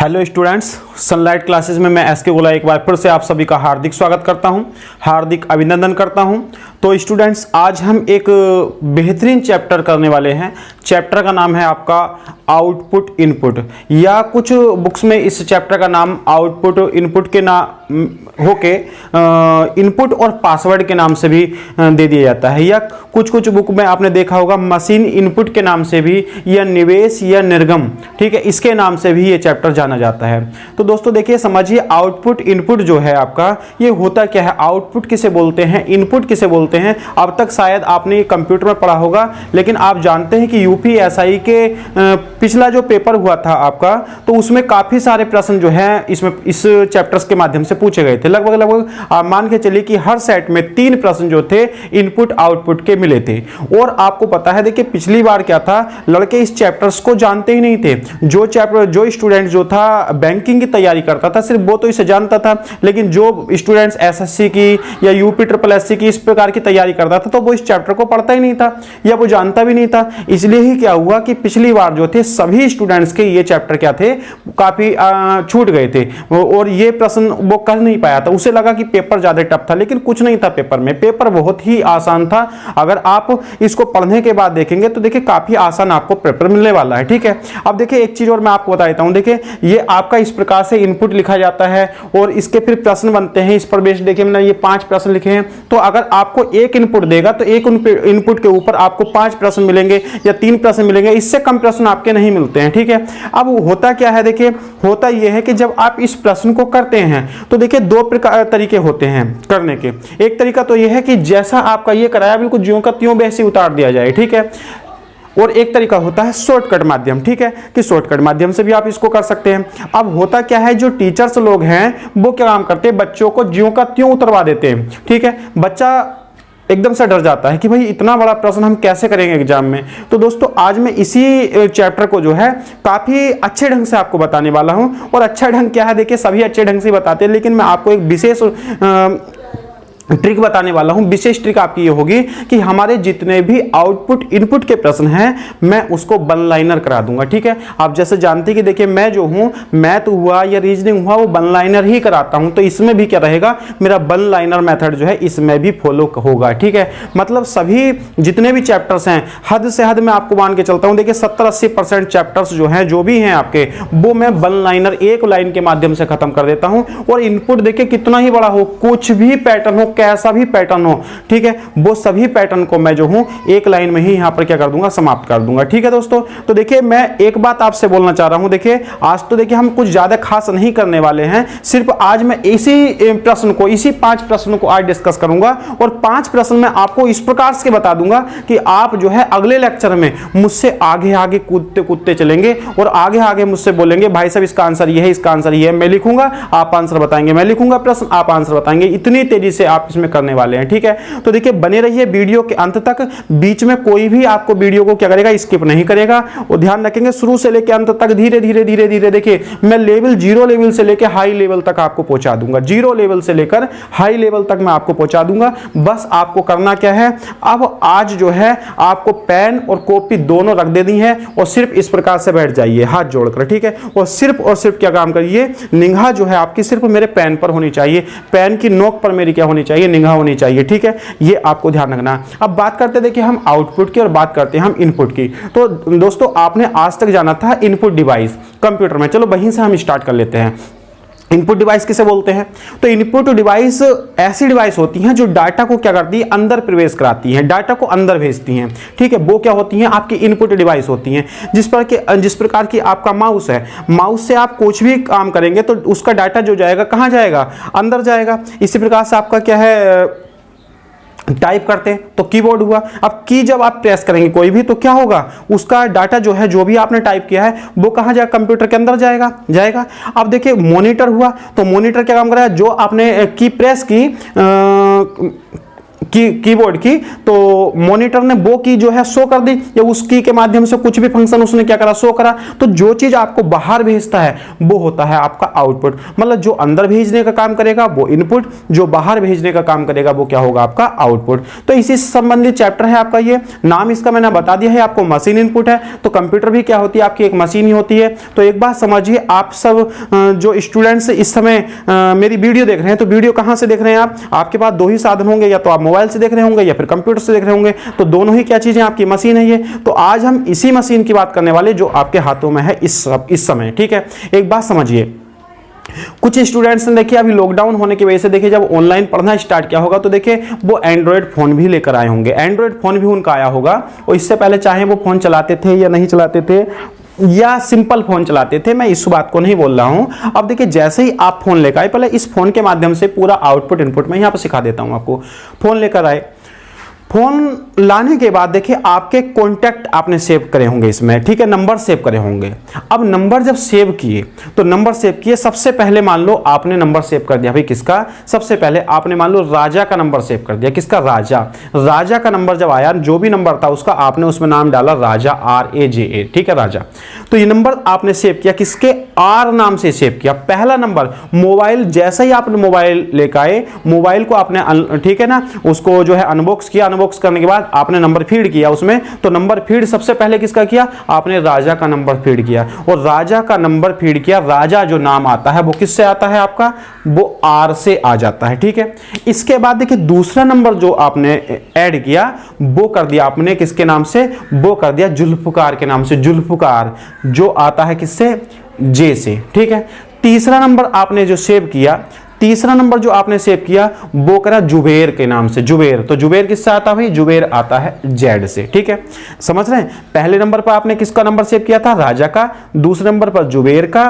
Hello students, sunlight classes में मैं SK गोला एक बार फिर से आप सभी का हार्दिक स्वागत करता हूं, हार्दिक अभिनंदन करता हूं। तो स्टूडेंट्स, आज हम एक बेहतरीन चैप्टर करने वाले हैं। चैप्टर का नाम है आपका आउटपुट इनपुट, या कुछ बुक्स में इस चैप्टर का नाम आउटपुट इनपुट के नाम होके इनपुट और पासवर्ड के नाम से भी दे दिया जाता है, या कुछ बुक में आपने देखा होगा मशीन इनपुट के नाम से भी, या निवेश या निर्गम, ठीक है, इसके नाम से भी ये चैप्टर जाना जाता है। तो दोस्तों देखिए, समझिए आउटपुट इनपुट जो है आपका, ये होता क्या है, आउटपुट किसे बोलते हैं, इनपुट किसे बोलते हैं। अब तक शायद आपने कंप्यूटर में पढ़ा होगा, लेकिन आप जानते हैं कि यूपीएसआई के पिछला जो पेपर हुआ था आपका, तो उसमें काफी सारे प्रश्न जो है इसमें इस चैप्टर्स के माध्यम से पूछे गए थे। लगभग आप मान के चलिए कि हर सेट में 3 प्रश्न जो थे इनपुट आउटपुट के मिले थे। और आपको पता है, देखिए पिछली बार क्या था, लड़के इस चैप्टर्स को जानते ही नहीं थे। जो स्टूडेंट जो था बैंकिंग की तैयारी करता था, सिर्फ वो तो इसे जानता था, लेकिन जो स्टूडेंट्स एसएससी की या यूपी ट्रिपल एससी की इस प्रकार की तैयारी करता था, तो वो इस चैप्टर को पढ़ता ही नहीं था, या वो जानता भी नहीं था। इसलिए ही क्या हुआ कि पिछली बार जो थे सभी स्टूडेंट्स के ये चैप्टर क्या थे, काफी छूट गए थे, और ये प्रश्न वो कर नहीं पाया था। उसे लगा कि पेपर ज्यादा टफ था, लेकिन कुछ नहीं था पेपर में, पेपर बहुत ही आसान था। अगर आप इसको पढ़ने के बाद देखेंगे तो देखिए काफी आसान आपको पेपर मिलने वाला है, ठीक है। अब देखिए एक चीज और मैं आपको बता देता हूं, देखिए ये आपका इस प्रकार से इनपुट लिखा जाता है और इसके फिर प्रश्न बनते हैं। इस पर बेस्ड देखिए मैंने ये 5 प्रश्न लिखे हैं। तो अगर आपको एक इनपुट देगा तो एक इनपुट के ऊपर आपको 5 प्रश्न मिलेंगे या 3 प्रश्न मिलेंगे, इससे कम प्रश्न आपके नहीं मिलते हैं, ठीक है। अब होता क्या है, देखिए होता यह है कि जब आप इस प्रश्न को करते हैं तो देखिए 2 तरीके होते हैं करने के। एक तरीका तो यह है कि जैसा आपका ये कराया बिल्कुल ज्यों का त्यों वैसे उतार दिया जाए, ठीक है। और एक तरीका होता है शॉर्टकट माध्यम, ठीक है, कि शॉर्टकट माध्यम से भी आप इसको कर सकते हैं। अब होता क्या है, जो टीचर्स लोग हैं वो क्या काम करते हैं, बच्चों को ज्यों का त्यों उतरवा देते हैं, ठीक है। बच्चा एकदम से डर जाता है कि भाई इतना बड़ा प्रश्न हम कैसे करेंगे एग्जाम में। तो दोस्तों आज मैं इसी चैप्टर को जो है काफी अच्छे ढंग से आपको बताने वाला हूं। और अच्छा ढंग क्या है, देखिए सभी अच्छे ढंग से बताते हैं, लेकिन मैं आपको एक विशेष ट्रिक बताने वाला हूं। विशेष ट्रिक आपकी ये होगी कि हमारे जितने भी आउटपुट इनपुट के प्रश्न हैं मैं उसको वन लाइनर करा दूंगा, ठीक है। आप जैसे जानते हैं कि देखिए मैं जो हूं, मैथ हुआ या रीजनिंग हुआ, वो वन लाइनर ही कराता हूं। तो इसमें भी क्या रहेगा, मेरा वन लाइनर मेथड जो है इसमें भी फॉलो होगा, ठीक है। मतलब सभी जितने भी चैप्टर्स हैं, हद से हद मैं आपको मान के चलता हूं, देखिए 70-80% चैप्टर्स जो हैं, जो भी हैं आपके, वो मैं वन लाइनर एक लाइन के माध्यम से खत्म कर देता हूं। और इनपुट देखिए कितना ही बड़ा हो, कुछ भी पैटर्न हो, कैसा भी पैटर्न हो, ठीक है, वो सभी पैटर्न को मैं जो हूं एक लाइन में ही यहां पर क्या कर दूंगा, समाप्त कर दूंगा, ठीक है दोस्तों। तो देखिए मैं एक बात आपसे बोलना चाह रहा हूं, देखिए आज तो देखिए हम कुछ ज्यादा खास नहीं करने वाले हैं, सिर्फ आज मैं इसी प्रश्न को, इसी 5 प्रश्नों को आज डिस्कस करूंगा। और 5 प्रश्न मैं आपको इस प्रकार से बता दूंगा कि आप जो है अगले लेक्चर में मुझसे आगे आगे कूदते कूदते चलेंगे और आगे आगे मुझसे बोलेंगे भाई साहब इसका आंसर ये है, इसका आंसर ये है, मैं लिखूंगा आप आंसर बताएंगे, मैं लिखूंगा प्रश्न आप आंसर बताएंगे। इतनी तेजी से आप इसमें करने वाले हैं, ठीक है। तो देखिए बने रहिए वीडियो के अंत तक, बीच में कोई भी आपको वीडियो को क्या करेगा, स्किप नहीं करेगा। और ध्यान रखेंगे शुरू से लेकर अंत तक धीरे धीरे देखिए मैं लेवल 0 लेवल से लेकर हाई लेवल तक आपको पहुंचा दूंगा, 0 लेवल से लेकर हाई लेवल तक मैं आपको पहुंचा दूंगा। बस आपको करना क्या है, अब आज जो है आपको पेन और कॉपी दोनों रख देनी है और सिर्फ इस प्रकार से बैठ जाइए हाथ जोड़कर, ठीक है। और सिर्फ क्या काम करिए, निगाह जो है आपकी सिर्फ मेरे पेन पर होनी चाहिए, पेन की नोक पर मेरी क्या होनी चाहिए, निगाह होनी चाहिए, ठीक है। ये आपको ध्यान रखना। अब बात करते देखिए हम आउटपुट की और बात करते हैं हम इनपुट की। तो दोस्तों आपने आज तक जाना था इनपुट डिवाइस कंप्यूटर में, चलो वहीं से हम स्टार्ट कर लेते हैं। इनपुट डिवाइस किसे बोलते हैं, तो इनपुट डिवाइस ऐसी डिवाइस होती हैं जो डाटा को क्या करती है, अंदर प्रवेश कराती हैं, डाटा को अंदर भेजती हैं, ठीक है। वो क्या होती हैं, आपकी इनपुट डिवाइस होती हैं। जिस प्रकार की आपका माउस है, माउस से आप कुछ भी काम करेंगे तो उसका डाटा जो जाएगा कहां जाएगा, अंदर जाएगा। इसी प्रकार से आपका क्या है, टाइप करते हैं तो कीबोर्ड हुआ। अब की जब आप प्रेस करेंगे कोई भी, तो क्या होगा, उसका डाटा जो है, जो भी आपने टाइप किया है वो कहां जाएगा, कंप्यूटर के अंदर जाएगा। अब देखिए मॉनिटर हुआ, तो मॉनिटर क्या काम कर रहा है, जो आपने की प्रेस की कीबोर्ड की, तो मॉनिटर ने वो की जो है शो कर दी, या उस की के माध्यम से कुछ भी फंक्शन उसने क्या करा, शो करा। तो जो चीज आपको बाहर भेजता है वो होता है आपका आउटपुट। मतलब जो अंदर भेजने का काम करेगा वो इनपुट, जो बाहर भेजने का काम करेगा वो क्या होगा, आपका आउटपुट। तो इसी से संबंधित चैप्टर है आपका ये। नाम इसका मैंने बता दिया है आपको, मशीन इनपुट है। तो कंप्यूटर भी क्या होती है, आपकी एक मशीन ही होती है। तो एक बात समझिए, आप सब जो स्टूडेंट्स इस समय मेरी वीडियो देख रहे हैं, तो वीडियो कहां से देख रहे हैं आप, आपके पास दो ही साधन होंगे, या तो आप मोबाइल से देख रहे होंगे या फिर कंप्यूटर से देख रहे होंगे। तो दोनों ही क्या चीजें, आपकी मशीन है ये। तो आज हम इसी मशीन की बात करने वाले जो आपके हाथों में है इस समय, ठीक है। एक बात समझिए, कुछ स्टूडेंट्स ने देखिए अभी लॉकडाउन होने की वजह से देखिए जब ऑनलाइन पढ़ना स्टार्ट किया होगा, तो देखिए वो एंड्रॉयड फोन भी लेकर आए होंगे, एंड्रॉयड फोन भी उनका आया होगा। और इससे पहले चाहे वो फोन चलाते थे या नहीं चलाते थे, या सिंपल फोन चलाते थे, मैं इस बात को नहीं बोल रहा हूं। अब देखिए जैसे ही आप फोन लेकर आए, पहले इस फोन के माध्यम से पूरा आउटपुट इनपुट मैं यहां पर सिखा देता हूं आपको। फोन लेकर आए, फोन लाने के बाद देखिए आपके कॉन्टैक्ट आपने सेव करे होंगे इसमें, ठीक है, नंबर सेव करे होंगे। अब नंबर जब सेव किए, तो नंबर सेव किए, सबसे पहले मान लो आपने नंबर सेव कर दिया भाई किसका, सबसे पहले आपने मान लो राजा का नंबर सेव कर दिया। किसका, राजा। राजा का नंबर जब आया, जो भी नंबर था उसका आपने उसमें नाम डाला राजा, RAJA, ठीक है, राजा। तो ये नंबर आपने सेव किया, किसके, R नाम से सेव किया। पहला नंबर मोबाइल, जैसे ही आपने मोबाइल लेकर आए, मोबाइल को आपने ठीक है ना, उसको जो है अनबॉक्स किया, अनबॉक्स करने के बाद आपने नंबर फीड किया उसमें। तो नंबर फीड सबसे पहले किसका किया, आपने राजा का नंबर फीड किया। और राजा का नंबर फीड किया, राजा जो नाम आता है वो किससे आता है आपका, वो R से आ जाता है, ठीक है। इसके बाद देखिए दूसरा नंबर जो आपने ऐड किया वो कर दिया आपने किसके नाम से, वो कर दिया जुल्फकार के नाम से, जुल्फकार जो आता है किससे, J से, ठीक है। तीसरा नंबर आपने जो सेव किया, तीसरा नंबर जो आपने सेव किया वो करा जुबेर के नाम से, जुबेर। तो जुबेर किससे आता है भाई, जुबेर आता है Z से, ठीक है। समझ रहे हैं, पहले नंबर पर आपने किसका नंबर सेव किया था, राजा का, दूसरे नंबर पर जुबेर का,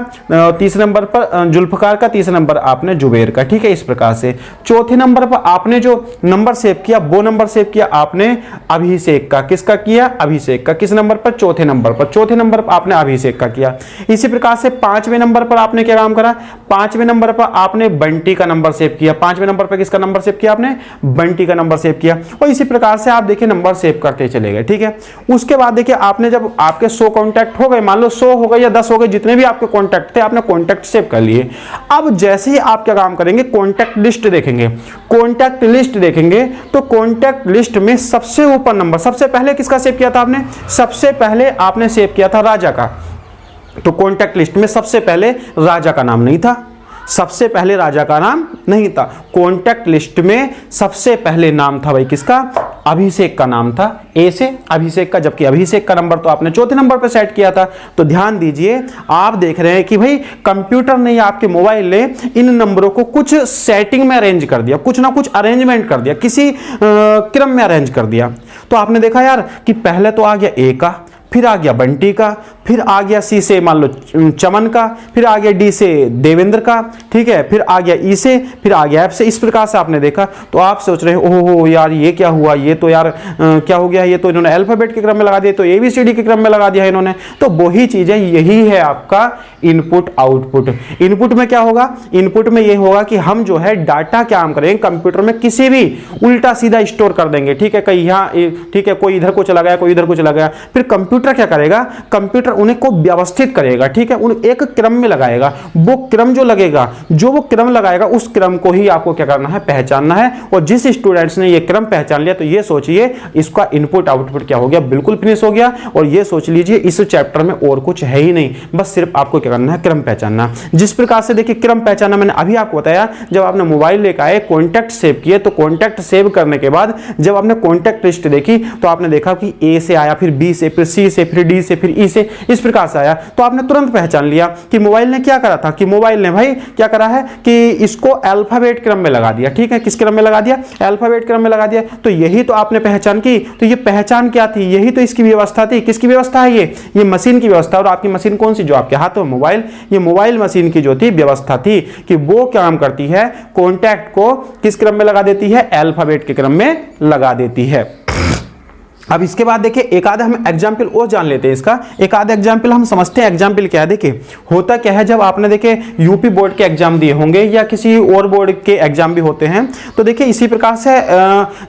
तीसरे नंबर पर जुल्फकार का, तीसरे नंबर आपने जुबेर का, ठीक है। इस प्रकार से चौथे नंबर पर आपने जो नंबर सेव किया वो नंबर सेव किया आपने अभिषेक का। किसका किया, अभिषेक का। किस नंबर पर, चौथे नंबर पर। चौथे नंबर पर आपने अभिषेक का किया। इसी प्रकार से पांचवें नंबर पर आपने क्या काम करा, पांचवें नंबर पर आपने बंटी का नंबर सेव किया। पांचवें नंबर पर किसका नंबर सेव किया आपने, बंटी का नंबर सेव किया। और इसी प्रकार से आप देखिए नंबर सेव करते चले गए, ठीक है। उसके बाद देखिए आपने जब आपके 100 कॉन्टैक्ट हो गए, मान लो 100 हो गए या 10 हो गए, जितने भी आपके कॉन्टैक्ट थे आपने कॉन्टैक्ट सेव कर लिए। अब जैसे ही आप क्या काम करेंगे, कॉन्टैक्ट लिस्ट देखेंगे। कॉन्टैक्ट लिस्ट देखेंगे तो कॉन्टैक्ट लिस्ट में सबसे ऊपर नंबर, सबसे पहले किसका सेव किया था आपने, सबसे पहले आपने सेव किया था राजा का। तो कॉन्टैक्ट लिस्ट में सबसे पहले राजा का नाम नहीं था, सबसे पहले राजा का नाम नहीं था। कॉन्टैक्ट लिस्ट में सबसे पहले नाम था भाई किसका, अभिषेक का नाम था, A से अभिषेक का। जबकि अभिषेक का नंबर तो आपने चौथे नंबर पर सेट किया था। तो ध्यान दीजिए, आप देख रहे हैं कि भाई कंप्यूटर ने या आपके मोबाइल ने इन नंबरों को कुछ सेटिंग में अरेंज कर दिया, कुछ ना कुछ अरेंजमेंट कर दिया, किसी क्रम में अरेंज कर दिया। तो आपने देखा यार कि पहले तो आ गया A का, फिर आ गया बंटी का, फिर आ गया C से मान लो चमन का, फिर आ गया D से देवेंद्र का, ठीक है, फिर आ गया E से, फिर आ गया F से। इस प्रकार से आपने देखा। तो आप सोच रहे हो ओहो यार ये क्या हुआ, ये तो यार क्या हो गया, ये तो इन्होंने अल्फाबेट के क्रम में लगा दिया, तो ABCD के क्रम में लगा दिया इन्होंने। तो वही चीजें, यही है आपका इनपुट आउटपुट। इनपुट में क्या होगा, इनपुट में ये होगा कि हम जो है डाटा क्या हम करेंगे, कंप्यूटर में किसी भी उल्टा सीधा स्टोर कर देंगे, ठीक है। कहीं यहाँ, ठीक है, कोई इधर को चला गया, कोई इधर को चला गया। फिर कंप्यूटर क्या करेगा, कंप्यूटर उन्हें को व्यवस्थित करेगा, ठीक है, उन एक क्रम में लगाएगा। वो क्रम जो लगेगा, जो वो क्रम लगाएगा, उस क्रम को ही आपको क्या करना है, पहचानना है। और जिस स्टूडेंट्स ने ये क्रम पहचान लिया, तो ये सोचिए इसका इनपुट आउटपुट क्या हो गया, बिल्कुल फिनिश हो गया। और ये सोच लीजिए इस चैप्टर में और कुछ है ही नहीं, बस सिर्फ आपको क्या करना है, क्रम पहचानना। जिस प्रकार से देखिए क्रम पहचानना मैंने अभी आपको बताया, जब आपने मोबाइल लेकर आए, कॉन्टैक्ट सेव किए, तो कॉन्टैक्ट सेव करने के बाद जब आपने कॉन्टैक्ट लिस्ट देखी, तो आपने देखा कि A से आया, फिर B से, फिर C से, फिर D से, फिर E से, इस प्रकार से आया। तो आपने तुरंत पहचान लिया कि मोबाइल ने क्या करा था, कि मोबाइल ने भाई क्या करा है कि इसको अल्फाबेट क्रम में लगा दिया, ठीक है। किस क्रम में लगा दिया, अल्फाबेट क्रम में लगा दिया। तो यही तो आपने पहचान की। तो ये पहचान क्या थी, यही तो इसकी व्यवस्था थी। किसकी व्यवस्था है ये मशीन की व्यवस्था। और आपकी मशीन कौन सी, जो आपके हाथ में मोबाइल, ये मोबाइल मशीन की जो थी व्यवस्था थी कि वो क्या काम करती है, कॉन्टैक्ट को किस क्रम में लगा देती है, अल्फाबेट के क्रम में लगा देती है। अब इसके बाद देखिए एक आधा हम एग्जाम्पल और जान लेते हैं इसका। एक आधा एग्जाम्पल हम समझते हैं। एग्जाम्पल क्या है, देखिए होता क्या है, जब आपने देखिए यूपी बोर्ड के एग्जाम दिए होंगे या किसी और बोर्ड के एग्जाम भी होते हैं, तो देखिए इसी प्रकार से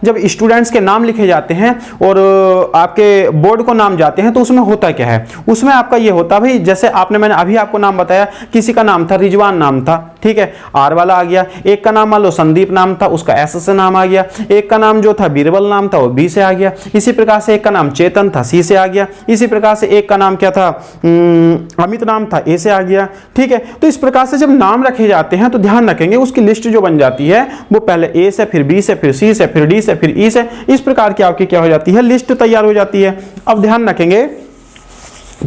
जब स्टूडेंट्स के नाम लिखे जाते हैं और आपके बोर्ड को नाम जाते हैं, तो उसमें होता क्या है, उसमें आपका ये होता भाई, जैसे मैंने अभी आपको नाम बताया, किसी का नाम था रिजवान नाम था, ठीक है, आर वाला आ गया। एक का नाम मान लो संदीप नाम था, उसका एस से नाम आ गया। एक का नाम जो था बीरबल नाम था, वो बी से आ गया। इसी प्रकार से एक का नाम चेतन था, सी से आ गया। इसी प्रकार से एक का नाम क्या था, अमित नाम था, ए से आ गया, ठीक है। तो इस प्रकार से जब नाम रखे जाते हैं तो ध्यान रखेंगे उसकी लिस्ट जो बन जाती है वो पहले ए से, फिर बी से, फिर सी से, फिर डी से, फिर ई से, इस प्रकार की आपकी क्या हो जाती है, लिस्ट तैयार हो जाती है। अब ध्यान रखेंगे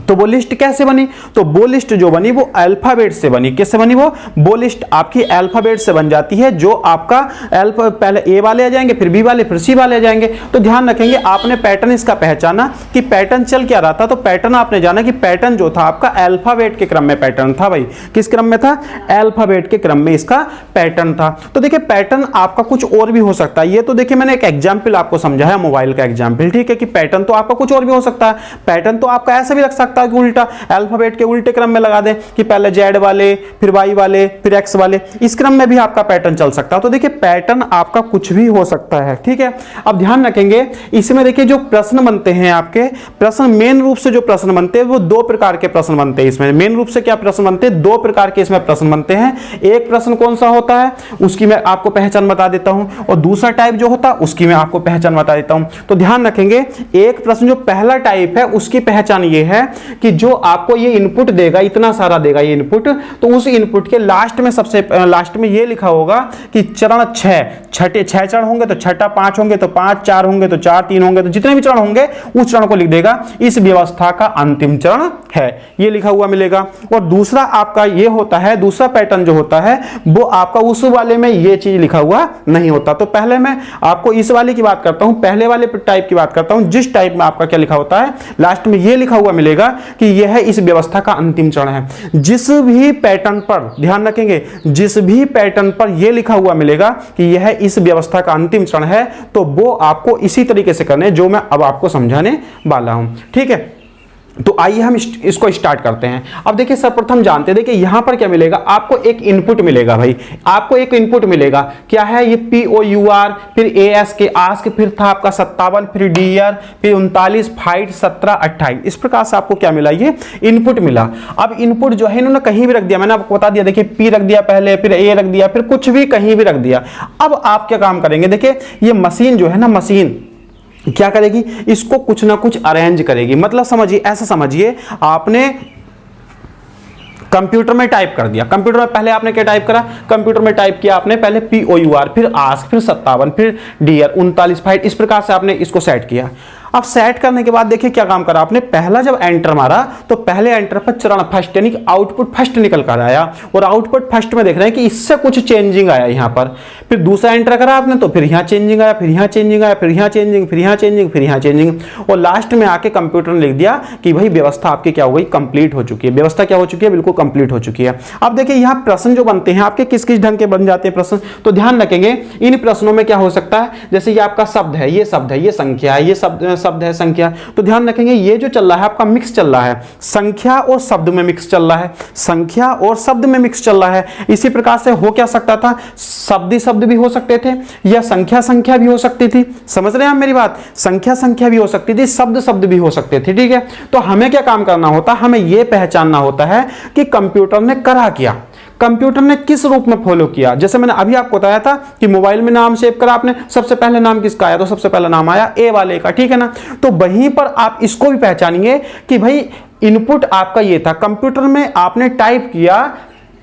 तो वो लिस्ट कैसे बनी, तो वो लिस्ट जो बनी वो अल्फाबेट से बनी। किससे बनी वो लिस्ट आपकी अल्फाबेट से बन जाती है, जो आपका पहले ए वाले आ जाएंगे, फिर बी वाले, फिर सी वाले आ जाएंगे। तो ध्यान रखेंगे आपने पैटर्न इसका पहचाना कि पैटर्न चल क्या रहा था, तो पैटर्न आपने जाना कि पैटर्न जो था आपका अल्फाबेट के क्रम में पैटर्न था भाई। किस क्रम में था, अल्फाबेट के क्रम में इसका पैटर्न था। तो देखिए पैटर्न आपका कुछ और भी हो सकता है। ये तो देखिए मैंने एक एग्जाम्पल आपको समझाया, मोबाइल का एग्जाम्पल, ठीक है, कि पैटर्न तो आपका कुछ और भी हो सकता है। पैटर्न तो आपका ऐसा भी सकता है कि उल्टा अल्फाबेट के उल्टे क्रम में लगा दें कि पहले जेड वाले, फिर वाई वाले, फिर एक्स वाले, इस क्रम में भी आपका पैटर्न चल सकता है। तो देखिए पैटर्न आपका कुछ भी हो सकता है, ठीक है। अब ध्यान रखेंगे इसमें देखिए जो प्रश्न बनते हैं आपके, प्रश्न मेन रूप से जो प्रश्न बनते हैं वो दो प्रकार के प्रश्न बनते हैं। इसमें मेन रूप से क्या प्रश्न बनते हैं, दो प्रकार के इसमें प्रश्न बनते हैं। एक प्रश्न कौन सा होता है उसकी मैं आपको पहचान बता देता हूं, और दूसरा टाइप जो होता है उसकी मैं आपको पहचान बता देता हूं। तो ध्यान रखेंगे एक प्रश्न जो पहला टाइप है उसकी पहचान ये है कि जो आपको ये इनपुट देगा, इतना सारा देगा ये इनपुट, तो उस इनपुट के लास्ट में, सबसे लास्ट में ये लिखा होगा कि चरण 6 चरण होंगे तो छठा, 5 होंगे तो 5, 4 होंगे तो 4, 3 होंगे तो जितने भी चरण होंगे उस चरण को लिख देगा, इस व्यवस्था का अंतिम चरण है, ये लिखा हुआ मिलेगा। और दूसरा आपका ये होता है, दूसरा पैटर्न जो होता है वो आपका उस वाले में ये चीज लिखा हुआ नहीं होता। तो पहले मैं आपको इस वाले की बात करता हूं, पहले वाले टाइप की बात करता हूं, जिस टाइप में आपका क्या लिखा होता है, लास्ट में ये लिखा हुआ मिलेगा कि यह है इस व्यवस्था का अंतिम चरण है। जिस भी पैटर्न पर ध्यान रखेंगे, जिस भी पैटर्न पर यह लिखा हुआ मिलेगा कि यह इस व्यवस्था का अंतिम चरण है, तो वो आपको इसी तरीके से करने जो मैं अब आपको समझाने वाला हूं, ठीक है। तो आइए हम इसको स्टार्ट करते हैं। अब देखिए सर्वप्रथम जानते हैं, देखिए यहां पर क्या मिलेगा, आपको एक इनपुट मिलेगा भाई, आपको एक इनपुट मिलेगा, क्या है ये POUR, फिर ASK आस्क, फिर था आपका 57, फिर DR, फिर 39, फाइट 17, 28, इस प्रकार से आपको क्या मिला, ये इनपुट मिला। अब इनपुट जो है इन्होंने कहीं भी रख दिया, मैंने आपको बता दिया, देखिए P रख दिया पहले, फिर A रख दिया, फिर कुछ भी कहीं भी रख दिया। अब आप क्या काम करेंगे, देखिए ये मशीन जो है ना, मशीन क्या करेगी, इसको कुछ ना कुछ अरेंज करेगी। मतलब समझिए, ऐसा समझिए आपने कंप्यूटर में टाइप कर दिया, कंप्यूटर में पहले आपने क्या टाइप करा, कंप्यूटर में टाइप किया आपने पहले POUR, फिर आस्क, फिर 57, फिर DR, 39, फाइट, इस प्रकार से आपने इसको सेट किया। अब सेट करने के बाद देखिए क्या काम करा आपने, पहला जब एंटर मारा तो पहले एंटर पर चरण फर्स्ट यानी कि आउटपुट फर्स्ट निकल कर आया, और आउटपुट फर्स्ट में देख रहे हैं कि इससे कुछ चेंजिंग आया यहां पर। फिर दूसरा एंटर करा आपने तो फिर यहां चेंजिंग आया, फिर यहां चेंजिंग आया, फिर यहां चेंजिंग, फिर यहां चेंजिंग, फिर यहां चेंजिंग, और लास्ट में आके कंप्यूटर ने लिख दिया कि भाई व्यवस्था आपकी क्या हो गई, कंप्लीट हो चुकी है। व्यवस्था क्या हो चुकी है, बिल्कुल कंप्लीट हो चुकी है। अब देखिए यहां प्रश्न जो बनते हैं आपके किस किस ढंग के बन जाते हैं प्रश्न, तो ध्यान रखेंगे इन प्रश्नों में क्या हो सकता है, जैसे ये आपका शब्द है, ये शब्द है, ये संख्या है, ये शब्द है, संख्या, तो ध्यान रखेंगे ये जो चल रहा है आपका मिक्स चल रहा है, संख्या और शब्द में मिक्स चल रहा है, संख्या और शब्द में मिक्स चल रहा है। इसी प्रकार से हो क्या सकता था, शब्द शब्द भी हो सकते थे, या संख्या संख्या भी हो सकती थी। समझ रहे हैं आप मेरी बात, संख्या संख्या भी हो सकती थी, शब्द शब्द भी हो सकते थे, ठीक है। तो हमें क्या काम करना होता, हमें यह पहचानना होता है कि कंप्यूटर ने करा क्या, कंप्यूटर ने किस रूप में फॉलो किया। जैसे मैंने अभी आपको बताया था कि मोबाइल में नाम सेव करा आपने, सबसे पहले नाम किसका आया, तो सबसे पहला नाम आया ए वाले का, ठीक है ना। तो वहीं पर आप इसको भी पहचानिए कि भाई इनपुट आपका ये था, कंप्यूटर में आपने टाइप किया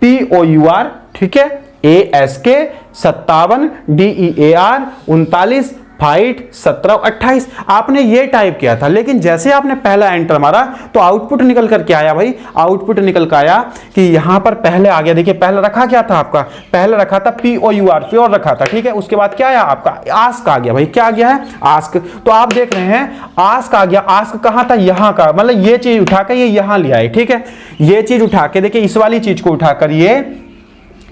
POUR, ठीक है, ASK 57, DEAR 39, फाइट 17, 28, आपने ये टाइप किया था। लेकिन जैसे आपने पहला एंटर मारा तो आउटपुट निकल कर क्या आया भाई, आउटपुट निकल कर आया कि यहां पर पहले आ गया, देखिए पहले रखा क्या था आपका, पहले रखा था POUR, प्योर रखा था, ठीक है। उसके बाद क्या आया आपका, आस्क आ गया भाई, क्या आ गया है, आस्क। तो आप देख रहे हैं आस्क आ गया, आस्क कहां था, यहां का, मतलब ये चीज उठाकर ये यहां ले आए, ठीक है। ये चीज उठा के देखिए, इस वाली चीज को उठाकर ये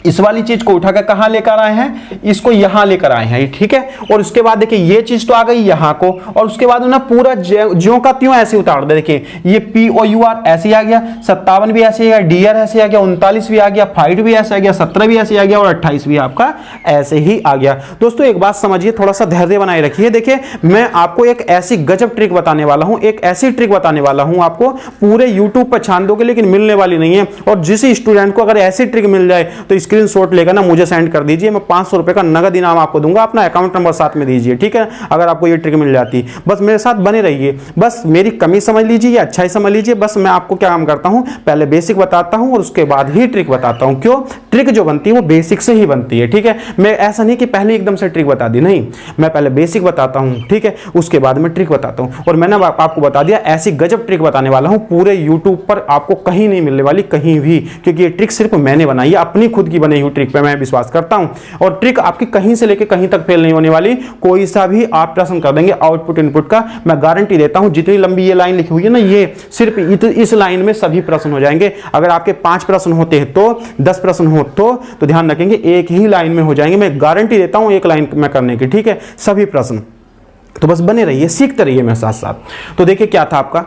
इस वाली चीज को उठाकर कहां लेकर आए हैं, इसको यहां लेकर आए हैं, ठीक है। और उसके बाद देखिए ये चीज तो आ गई यहां को, और उसके बाद ना पूरा ज्यों का त्यों ऐसे उतार दे। देखिए ये POUR ऐसे आ गया, 57 भी ऐसे आ गया, DR ऐसे आ गया, 39 भी आ गया, 5 भी ऐसे आ गया, 17 भी ऐसे आ गया और 28 भी आपका ऐसे ही आ गया। दोस्तों एक बात समझिए, थोड़ा सा धैर्य बनाए रखिए। देखिए मैं आपको एक ऐसी गजब ट्रिक बताने वाला हूं, एक ऐसी ट्रिक बताने वाला हूं आपको, पूरे यूट्यूब पर छान दोगे लेकिन मिलने वाली नहीं है। और जिस स्टूडेंट को अगर ऐसी ट्रिक मिल जाए तो स्क्रीनशॉट लेकर ना मुझे सेंड कर दीजिए, मैं 500 रुपए का नगद इनाम आपको दूंगा, अपना अकाउंट नंबर साथ में दीजिए, ठीक है। अगर आपको ये ट्रिक मिल जाती, बस मेरे साथ बने रहिए, बस मेरी कमी समझ लीजिए या अच्छा ही समझ लीजिए। बस मैं आपको क्या काम करता हूं, पहले बेसिक बताता हूं और उसके बाद ही ट्रिक बताता हूं। क्यों? ट्रिक जो बनती है वो बेसिक से ही बनती है, ठीक है। मैं ऐसा नहीं कि पहले एकदम से ट्रिक बता दी, नहीं, मैं पहले बेसिक बताता हूं, ठीक है, उसके बाद मैं ट्रिक बताता हूं। और मैंने आपको बता दिया ऐसी गजब ट्रिक बताने वाला हूं, पूरे यूट्यूब पर आपको कहीं नहीं मिलने वाली, कहीं भी, क्योंकि ये ट्रिक सिर्फ मैंने बनाई है, अपनी खुद की बनी हुई ट्रिक पे मैं विश्वास करता हूं। और ट्रिक आपकी कहीं से लेकर कहीं तक फेल नहीं होने वाली। कोई सा भी आप प्रश्न कर देंगे आउटपुट इनपुट का, मैं गारंटी देता हूं। जितनी लंबी ये लाइन लिखी हुई है ना, ये सिर्फ इस लाइन में सभी प्रश्न हो जाएंगे। अगर आपके 5 प्रश्न होते हैं तो 10 प्रश्न हो तो ध्यान रखेंगे एक ही लाइन में हो जाएंगे। मैं गारंटी देता हूं एक लाइन में करने की, ठीक है, सभी प्रश्न। तो बस बने रहिए, सीखते रहिए मेरे साथ साथ। तो देखिए क्या था आपका,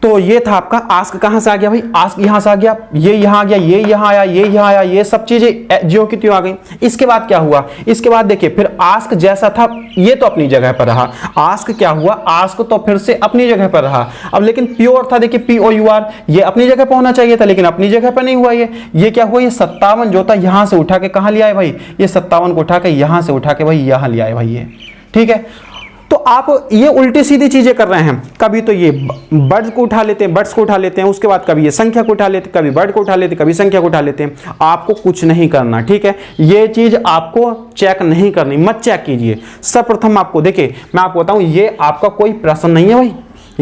तो ये था आपका आस्क। कहां से आ गया भाई? आस्क यहां से आ गया, ये यहां आ गया, ये यहां आया, ये यहां आया, ये सब चीजें ज्यों की त्यों आ गई। इसके बाद क्या हुआ? इसके बाद देखिए फिर आस्क जैसा था ये तो अपनी जगह पर रहा। आस्क क्या हुआ? आस्क तो फिर से अपनी जगह पर रहा। अब लेकिन प्योर था, देखिए POUR, ये अपनी जगह पर होना चाहिए था लेकिन अपनी जगह पर नहीं हुआ। ये क्या हुआ? ये 57 जो था यहां से उठा के कहां ले आए भाई? ये 57 को उठा के यहां से उठा के भाई यहां ले आए भाई, ये ठीक है। तो आप ये उल्टी सीधी चीजें कर रहे हैं। कभी तो ये बर्ड्स को उठा लेते हैं, उसके बाद कभी ये संख्या को उठा लेते, कभी बर्ड को उठा लेते, कभी संख्या को उठा लेते हैं। आपको कुछ नहीं करना, ठीक है। ये चीज आपको चेक नहीं करनी, मत चेक कीजिए। सर्वप्रथम आपको देखिए मैं आपको बताऊं, ये आपका कोई प्रश्न नहीं है भाई,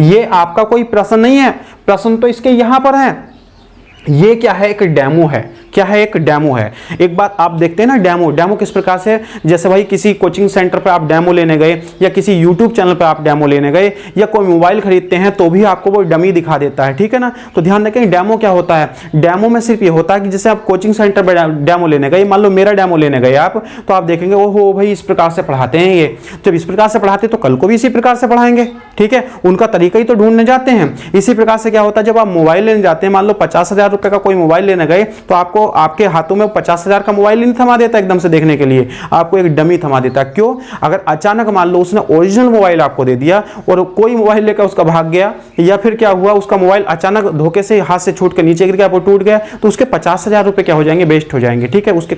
ये आपका कोई प्रश्न नहीं है। प्रश्न तो इसके यहां पर है। ये क्या है? एक डेमो है। क्या है? एक डेमो है। एक बात आप देखते हैं ना, डेमो किस प्रकार से, जैसे भाई किसी कोचिंग सेंटर पे आप डेमो लेने गए या किसी यूट्यूब चैनल पे आप डेमो लेने गए या कोई मोबाइल खरीदते हैं तो भी आपको वो डमी दिखा देता है, ठीक है ना। तो ध्यान रखें डेमो क्या होता है। डेमो में सिर्फ ये होता है कि जैसे आप कोचिंग सेंटर पर डेमो लेने गए, मान लो मेरा डेमो लेने गए आप, तो आप देखेंगे ओहो भाई इस प्रकार से पढ़ाते हैं ये। जब इस प्रकार से पढ़ाते तो कल को भी इसी प्रकार से पढ़ाएंगे, ठीक है। उनका तरीका ही तो ढूंढने जाते हैं। इसी प्रकार से क्या होता है, जब आप मोबाइल लेने जाते हैं, मान लो 50,000 रुपए का कोई मोबाइल लेने गए तो आपको आपके हाथों में 50,000 का मोबाइल नहीं थमा देता एकदम से देखने के लिए, आपको एक डमी थमा देता। क्यों? अगर अचानक मान लो उसने ओरिजिनल मोबाइल आपको दे दिया और कोई मोबाइल लेकर उसका भाग गया, या फिर क्या हुआ उसका मोबाइल अचानक धोखे से हाथ से छूट कर नीचे गिर गया, वो टूट गया, तो उसके 50,000 रुपए क्या हो जाएंगे? वेस्ट हो जाएंगे, ठीक है। उसके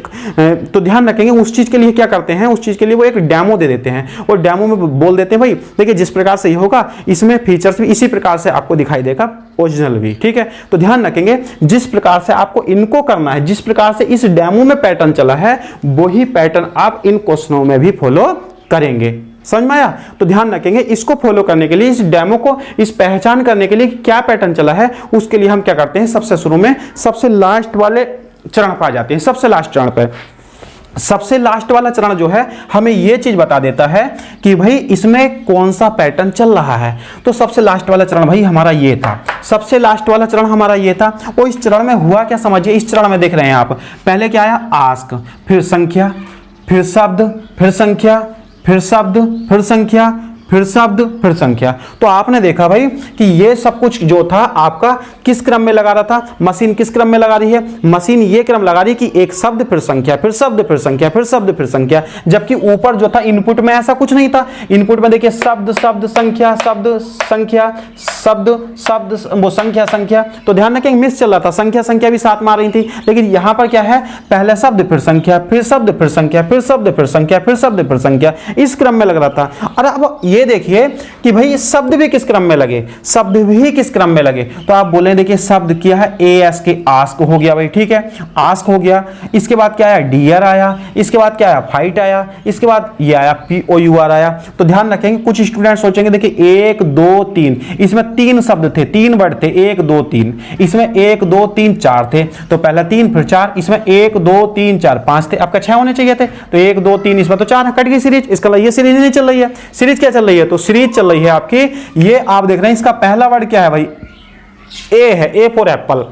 तो ध्यान रखेंगे उस चीज के लिए क्या करते हैं, उस चीज के लिए वो एक डेमो दे देते हैं और डेमो में बोल देते हैं भाई देखिए जिस प्रकार से ये होगा इसमें फीचर्स भी इसी प्रकार से आपको दिखाई देगा, ओरिजिनल भी, ठीक है। तो ध्यान रखेंगे जिस प्रकार से आपको इनको करना है, जिस प्रकार से इस डेमो में पैटर्न चला है वही पैटर्न आप इन क्वेश्चनों में भी फॉलो करेंगे। समझ में आया? तो ध्यान रखेंगे इसको फॉलो करने के लिए, इस डेमो को इस पहचान करने के लिए क्या पैटर्न चला है, उसके लिए हम क्या करते हैं, सबसे शुरू में सबसे लास्ट वाले चरण पर आ जाते हैं। सबसे लास्ट चरण पर, सबसे लास्ट वाला चरण जो है हमें यह चीज बता देता है कि भाई इसमें कौन सा पैटर्न चल रहा है। तो सबसे लास्ट वाला चरण भाई हमारा ये था, सबसे लास्ट वाला चरण हमारा ये था। और इस चरण में हुआ क्या समझिए, इस चरण में देख रहे हैं आप, पहले क्या आया? आस्क, फिर संख्या, फिर शब्द, फिर संख्या, फिर शब्द, फिर संख्या, फिर शब्द, फिर संख्या। तो आपने देखा भाई कि ये सब कुछ जो था आपका किस क्रम में लगा रहा था, मशीन किस क्रम में लगा रही है, मशीन ये क्रम लगा रही है कि एक शब्द फिर संख्या, फिर शब्द फिर संख्या, फिर शब्द फिर संख्या। जबकि ऊपर जो था इनपुट में ऐसा कुछ नहीं था। इनपुट में देखिए शब्द शब्द संख्या, शब्द संख्या, शब्द शब्द, वो संख्या संख्या। तो ध्यान रखें मिस चल रहा था, संख्या संख्या भी साथ में आ रही थी। लेकिन यहां पर क्या है, पहले शब्द फिर संख्या, फिर शब्द फिर संख्या, फिर शब्द फिर संख्या, फिर शब्द फिर संख्या, इस क्रम में लग रहा था। और अब ये देखिए कि भाई शब्द भी किस क्रम में लगे, शब्द भी किस क्रम में लगे। तो आप बोले देखिए शब्द किया है ASK, आस्क हो गया भाई, ठीक है, आस्क हो गया। इसके बाद क्या आया? डियर आया। इसके बाद क्या आया? फाइट आया। इसके बाद ये आया POUR आया। तो ध्यान रखेंगे कुछ स्टूडेंट सोचेंगे देखिए 1 2 3, इसमें 3 शब्द थे, 3 वर्ड थे, 1 2 3, इसमें 1 2 3 4 थे। तो पहला 3 फिर 4, इसमें 1 2 3 4 5 थे, आपका 6 होने चाहिए थे। तो 1 2 3 इसमें तो 4 है, कट गई सीरीज। इसका ये सीरीज नहीं चल रही है। सीरीज क्या चल रही है? तो सीरीज चल रही है आपकी, ये आप देख रहे हैं इसका पहला वर्ड क्या है भाई? ए है, ए फॉर एप्पल।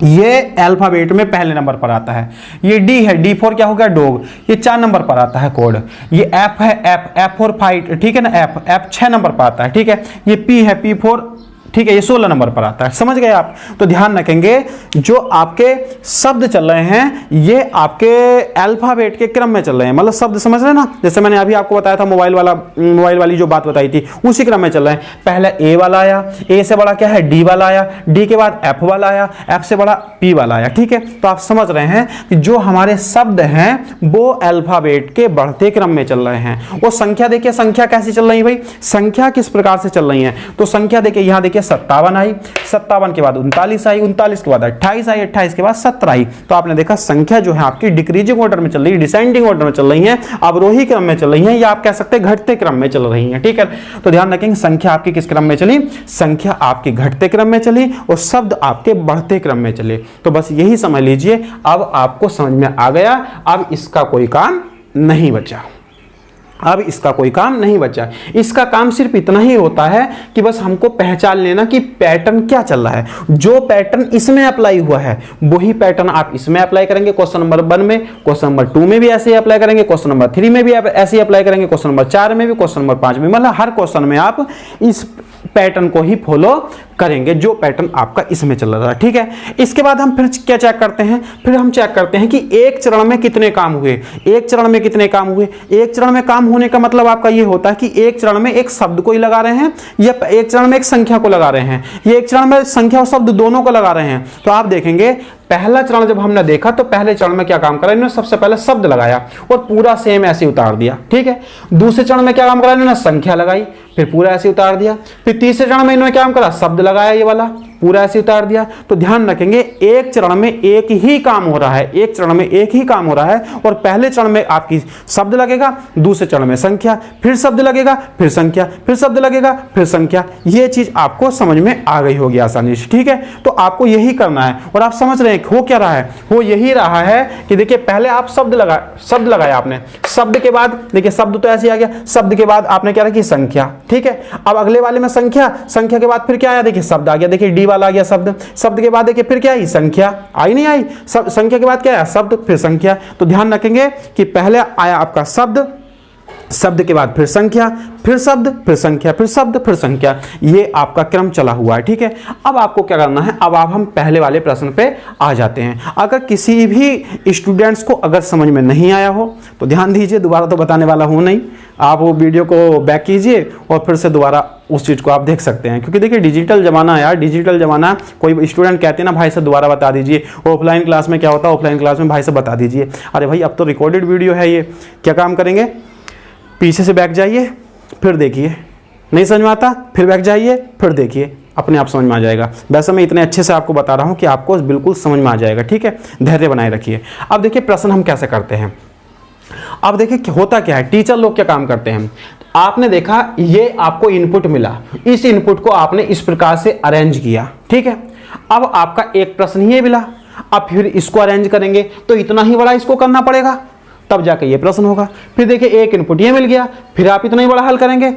ये अल्फाबेट में पहले नंबर पर आता है। ये डी है, D4 क्या हो गया, डॉग, ये 4 नंबर पर आता है कोड। ये एफ है, एफ फॉर फाइट, ठीक है ना, एफ 6 नंबर पर आता है, ठीक है। ये पी है, P4, ठीक है, ये 16 नंबर पर आता है। समझ गए आप? तो ध्यान रखेंगे जो आपके शब्द चल रहे हैं ये आपके अल्फाबेट के क्रम में चल रहे हैं, मतलब शब्द समझ रहे हैं ना, जैसे मैंने अभी आपको बताया था मोबाइल वाली जो बात बताई थी उसी क्रम में चल रहे हैं। पहले ए वाला आया, ए से बड़ा क्या है, डी वाला आया, डी के बाद एफ वाला आया, एफ से बड़ा पी वाला आया, ठीक है। तो आप समझ रहे हैं कि जो हमारे शब्द हैं वो अल्फाबेट के बढ़ते क्रम में चल रहे हैं। वो संख्या देखिए, संख्या कैसी चल रही है भाई, संख्या किस प्रकार से चल रही है, तो संख्या देखिए यहां देखिए 57 आई, 57 के बाद 39 आई, 39 के बाद 28 आई, 28 के बाद 17 आई। तो आपने देखा संख्या जो है आपकी डिक्रीजिंग ऑर्डर में चल रही है, डिसेंडिंग ऑर्डर में चल रही है, अवरोही क्रम में चल रही है, या आप कह सकते हैं घटते क्रम में चल रही है, ठीक है। तो ध्यान रखेंगे संख्या आपकी किस क्रम में चली, संख्या आपकी घटते क्रम में चली और शब्द आपके बढ़ते क्रम में चले। तो बस यही समझ लीजिए, अब आपको समझ में आ गया, अब इसका कोई काम नहीं बचा, अब इसका कोई काम नहीं बचा। इसका काम सिर्फ इतना ही होता है कि बस हमको पहचान लेना कि पैटर्न क्या चल रहा है। जो पैटर्न इसमें अप्लाई हुआ है वही पैटर्न आप इसमें अप्लाई करेंगे, क्वेश्चन नंबर 1 में, क्वेश्चन नंबर 2 में भी ऐसे ही अप्लाई करेंगे, क्वेश्चन नंबर 3 में भी ऐसे ही अप्लाई करेंगे, क्वेश्चन नंबर 4 में भी, क्वेश्चन नंबर 5 में, मतलब हर क्वेश्चन में आप इस पैटर्न को ही फॉलो करेंगे जो पैटर्न आपका इसमें चल रहा है, ठीक है। इसके बाद हम फिर क्या चेक करते हैं, फिर हम चेक करते हैं कि एक चरण में कितने काम हुए, एक चरण में कितने काम हुए। एक चरण में काम होने का मतलब आपका ये होता है कि एक चरण में एक शब्द को ही लगा रहे हैं या एक चरण में एक संख्या को लगा रहे हैं, ये एक चरण में संख्या और शब्द दोनों को लगा रहे हैं। तो आप देखेंगे पहला चरण जब हमने देखा तो पहले चरण में क्या काम करा, इन्होंने सबसे पहले शब्द लगाया और पूरा सेम ऐसे उतार दिया, ठीक है। दूसरे चरण में क्या काम करा, इन्होंने संख्या लगाई, फिर पूरा ऐसे उतार दिया। फिर तीसरे चरण में इन्होंने क्या काम करा, शब्द लगाया, ये वाला पूरा ऐसे उतार दिया। तो ध्यान रखेंगे एक चरण में एक ही काम हो रहा है, एक चरण में एक ही काम हो रहा है, और पहले चरण में आपकी शब्द लगेगा, दूसरे चरण में संख्या, फिर शब्द लगेगा, फिर संख्या, फिर शब्द लगेगा, फिर संख्या। ये चीज आपको समझ में आ गई होगी आसानी से, ठीक है। तो आपको यही करना है और आप समझ रहे हैं हो क्या रहा है, हो यही रहा है कि देखिए पहले आप शब्द लगाया आपने, शब्द के बाद देखिए शब्द तो ऐसे आ गया, शब्द के बाद आपने क्या रखी, संख्या, ठीक है। अब अगले वाले में संख्या, संख्या के बाद फिर क्या आया, देखिए शब्द आ गया, देखिए डी वाला आ गया शब्द, शब्द के बाद देखिए फिर क्या आई, संख्या आई, नहीं आई, संख्या के बाद क्या आया, शब्द, फिर संख्या। तो ध्यान रखेंगे कि पहले आया आपका शब्द, शब्द के बाद फिर संख्या, फिर शब्द, फिर संख्या, फिर शब्द, फिर संख्या, ये आपका क्रम चला हुआ है, ठीक है। अब आपको क्या करना है, अब आप हम पहले वाले प्रश्न पे आ जाते हैं। अगर किसी भी स्टूडेंट्स को अगर समझ में नहीं आया हो तो ध्यान दीजिए, दोबारा तो बताने वाला हूं नहीं, आप वो वीडियो को बैक कीजिए और फिर से दोबारा उस चीज़ को आप देख सकते हैं। क्योंकि देखिए डिजिटल जमाना है यार, डिजिटल जमाना, कोई स्टूडेंट कहते हैं ना भाई से दोबारा बता दीजिए, ऑफलाइन क्लास में क्या होता है, ऑफलाइन क्लास में भाई से बता दीजिए, अरे भाई अब तो रिकॉर्डेड वीडियो है, ये क्या काम करेंगे, पीछे से बैक जाइए फिर देखिए, नहीं समझ में आता फिर बैक जाइए फिर देखिए, अपने आप समझ में आ जाएगा। वैसे मैं इतने अच्छे से आपको बता रहा हूं कि आपको बिल्कुल समझ में आ जाएगा, ठीक है। धैर्य बनाए रखिए। अब देखिए प्रश्न हम कैसे करते हैं, अब देखिए होता क्या है, टीचर लोग क्या काम करते हैं, आपने देखा ये आपको इनपुट मिला, इस इनपुट को आपने इस प्रकार से अरेंज किया, ठीक है। अब आपका एक प्रश्न ये मिला, अब फिर इसको अरेंज करेंगे तो इतना ही बड़ा इसको करना पड़ेगा, तब जाके ये प्रश्न होगा। फिर देखिए एक इनपुट ये मिल गया, फिर आप इतना ही बड़ा हल करेंगे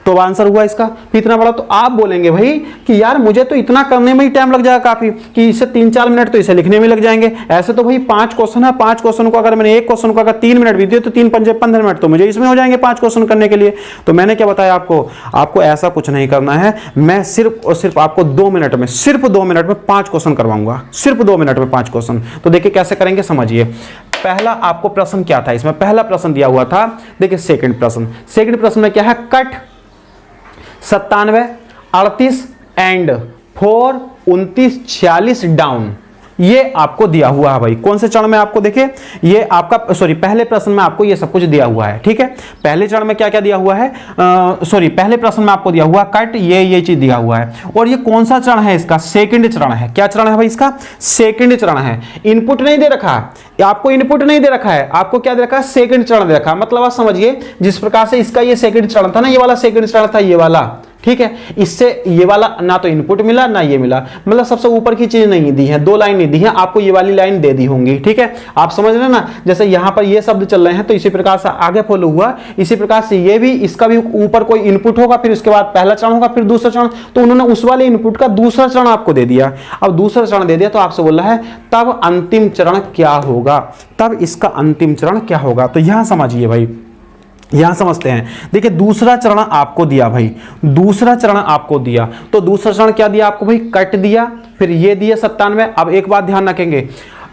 तो आंसर हुआ इसका, फिर इतना बड़ा। तो आप बोलेंगे भाई कि यार मुझे तो इतना करने में ही टाइम लग जाएगा काफी, कि इससे 3-4 मिनट तो इसे लिखने में लग जाएंगे। ऐसे तो भाई 5 क्वेश्चन है, 5 क्वेश्चन को अगर मैंने एक क्वेश्चन को अगर 3 मिनट भी दिए तो 3-5 मिनट तो मुझे इसमें हो जाएंगे 5 क्वेश्चन करने के लिए। तो मैंने क्या बताया आपको ऐसा कुछ नहीं करना है, मैं सिर्फ और सिर्फ आपको 2 मिनट में, सिर्फ 2 मिनट में 5 क्वेश्चन करवाऊंगा, सिर्फ 2 मिनट में 5 क्वेश्चन। तो देखिए कैसे करेंगे समझिए। पहला आपको प्रश्न क्या था, इसमें पहला प्रश्न दिया हुआ था, देखिए सेकंड प्रश्न में क्या है, कट 97, 38 एंड 4, 29, 46 डाउन, ये आपको दिया हुआ है भाई। कौन से चरण में आपको देखिए, ये आपका सॉरी पहले प्रश्न में आपको ये सब कुछ दिया हुआ है, ठीक है। पहले चरण में क्या क्या दिया हुआ है, सॉरी पहले प्रश्न में आपको दिया हुआ कट, ये चीज दिया हुआ है। और ये कौन सा चरण है, इसका सेकंड चरण है। क्या चरण है भाई, इसका सेकंड चरण है। इनपुट नहीं दे रखा है आपको, इनपुट नहीं दे रखा है आपको, क्या दे रखा है, सेकंड चरण दे रखा है। मतलब आप समझिए जिस प्रकार से इसका ये सेकंड चरण था ना, ये वाला सेकंड चरण था, ये वाला ठीक है। इससे ये वाला ना तो इनपुट मिला ना ये मिला, मतलब सबसे ऊपर की चीज नहीं दी है, दो लाइन नहीं दी है, आपको ये वाली लाइन दे दी होंगी, ठीक है। आप समझ रहे ना, जैसे यहां पर ये शब्द चल रहे हैं तो इसी प्रकार से आगे फॉलो हुआ, इसी प्रकार से ये भी, इसका भी ऊपर कोई इनपुट होगा, फिर उसके बाद पहला चरण होगा, फिर दूसरा चरण, तो उन्होंने उस वाले इनपुट का दूसरा चरण आपको दे दिया। अब दूसरा चरण दे दिया तो आपसे बोल रहा है तब अंतिम चरण क्या होगा, तब इसका अंतिम चरण क्या होगा। तो यहां समझिए भाई, यहां समझते हैं। देखिए दूसरा चरण आपको दिया भाई, दूसरा चरण आपको दिया, तो दूसरा चरण क्या दिया आपको भाई, कट दिया, फिर ये दिया 97। अब एक बात ध्यान रखेंगे,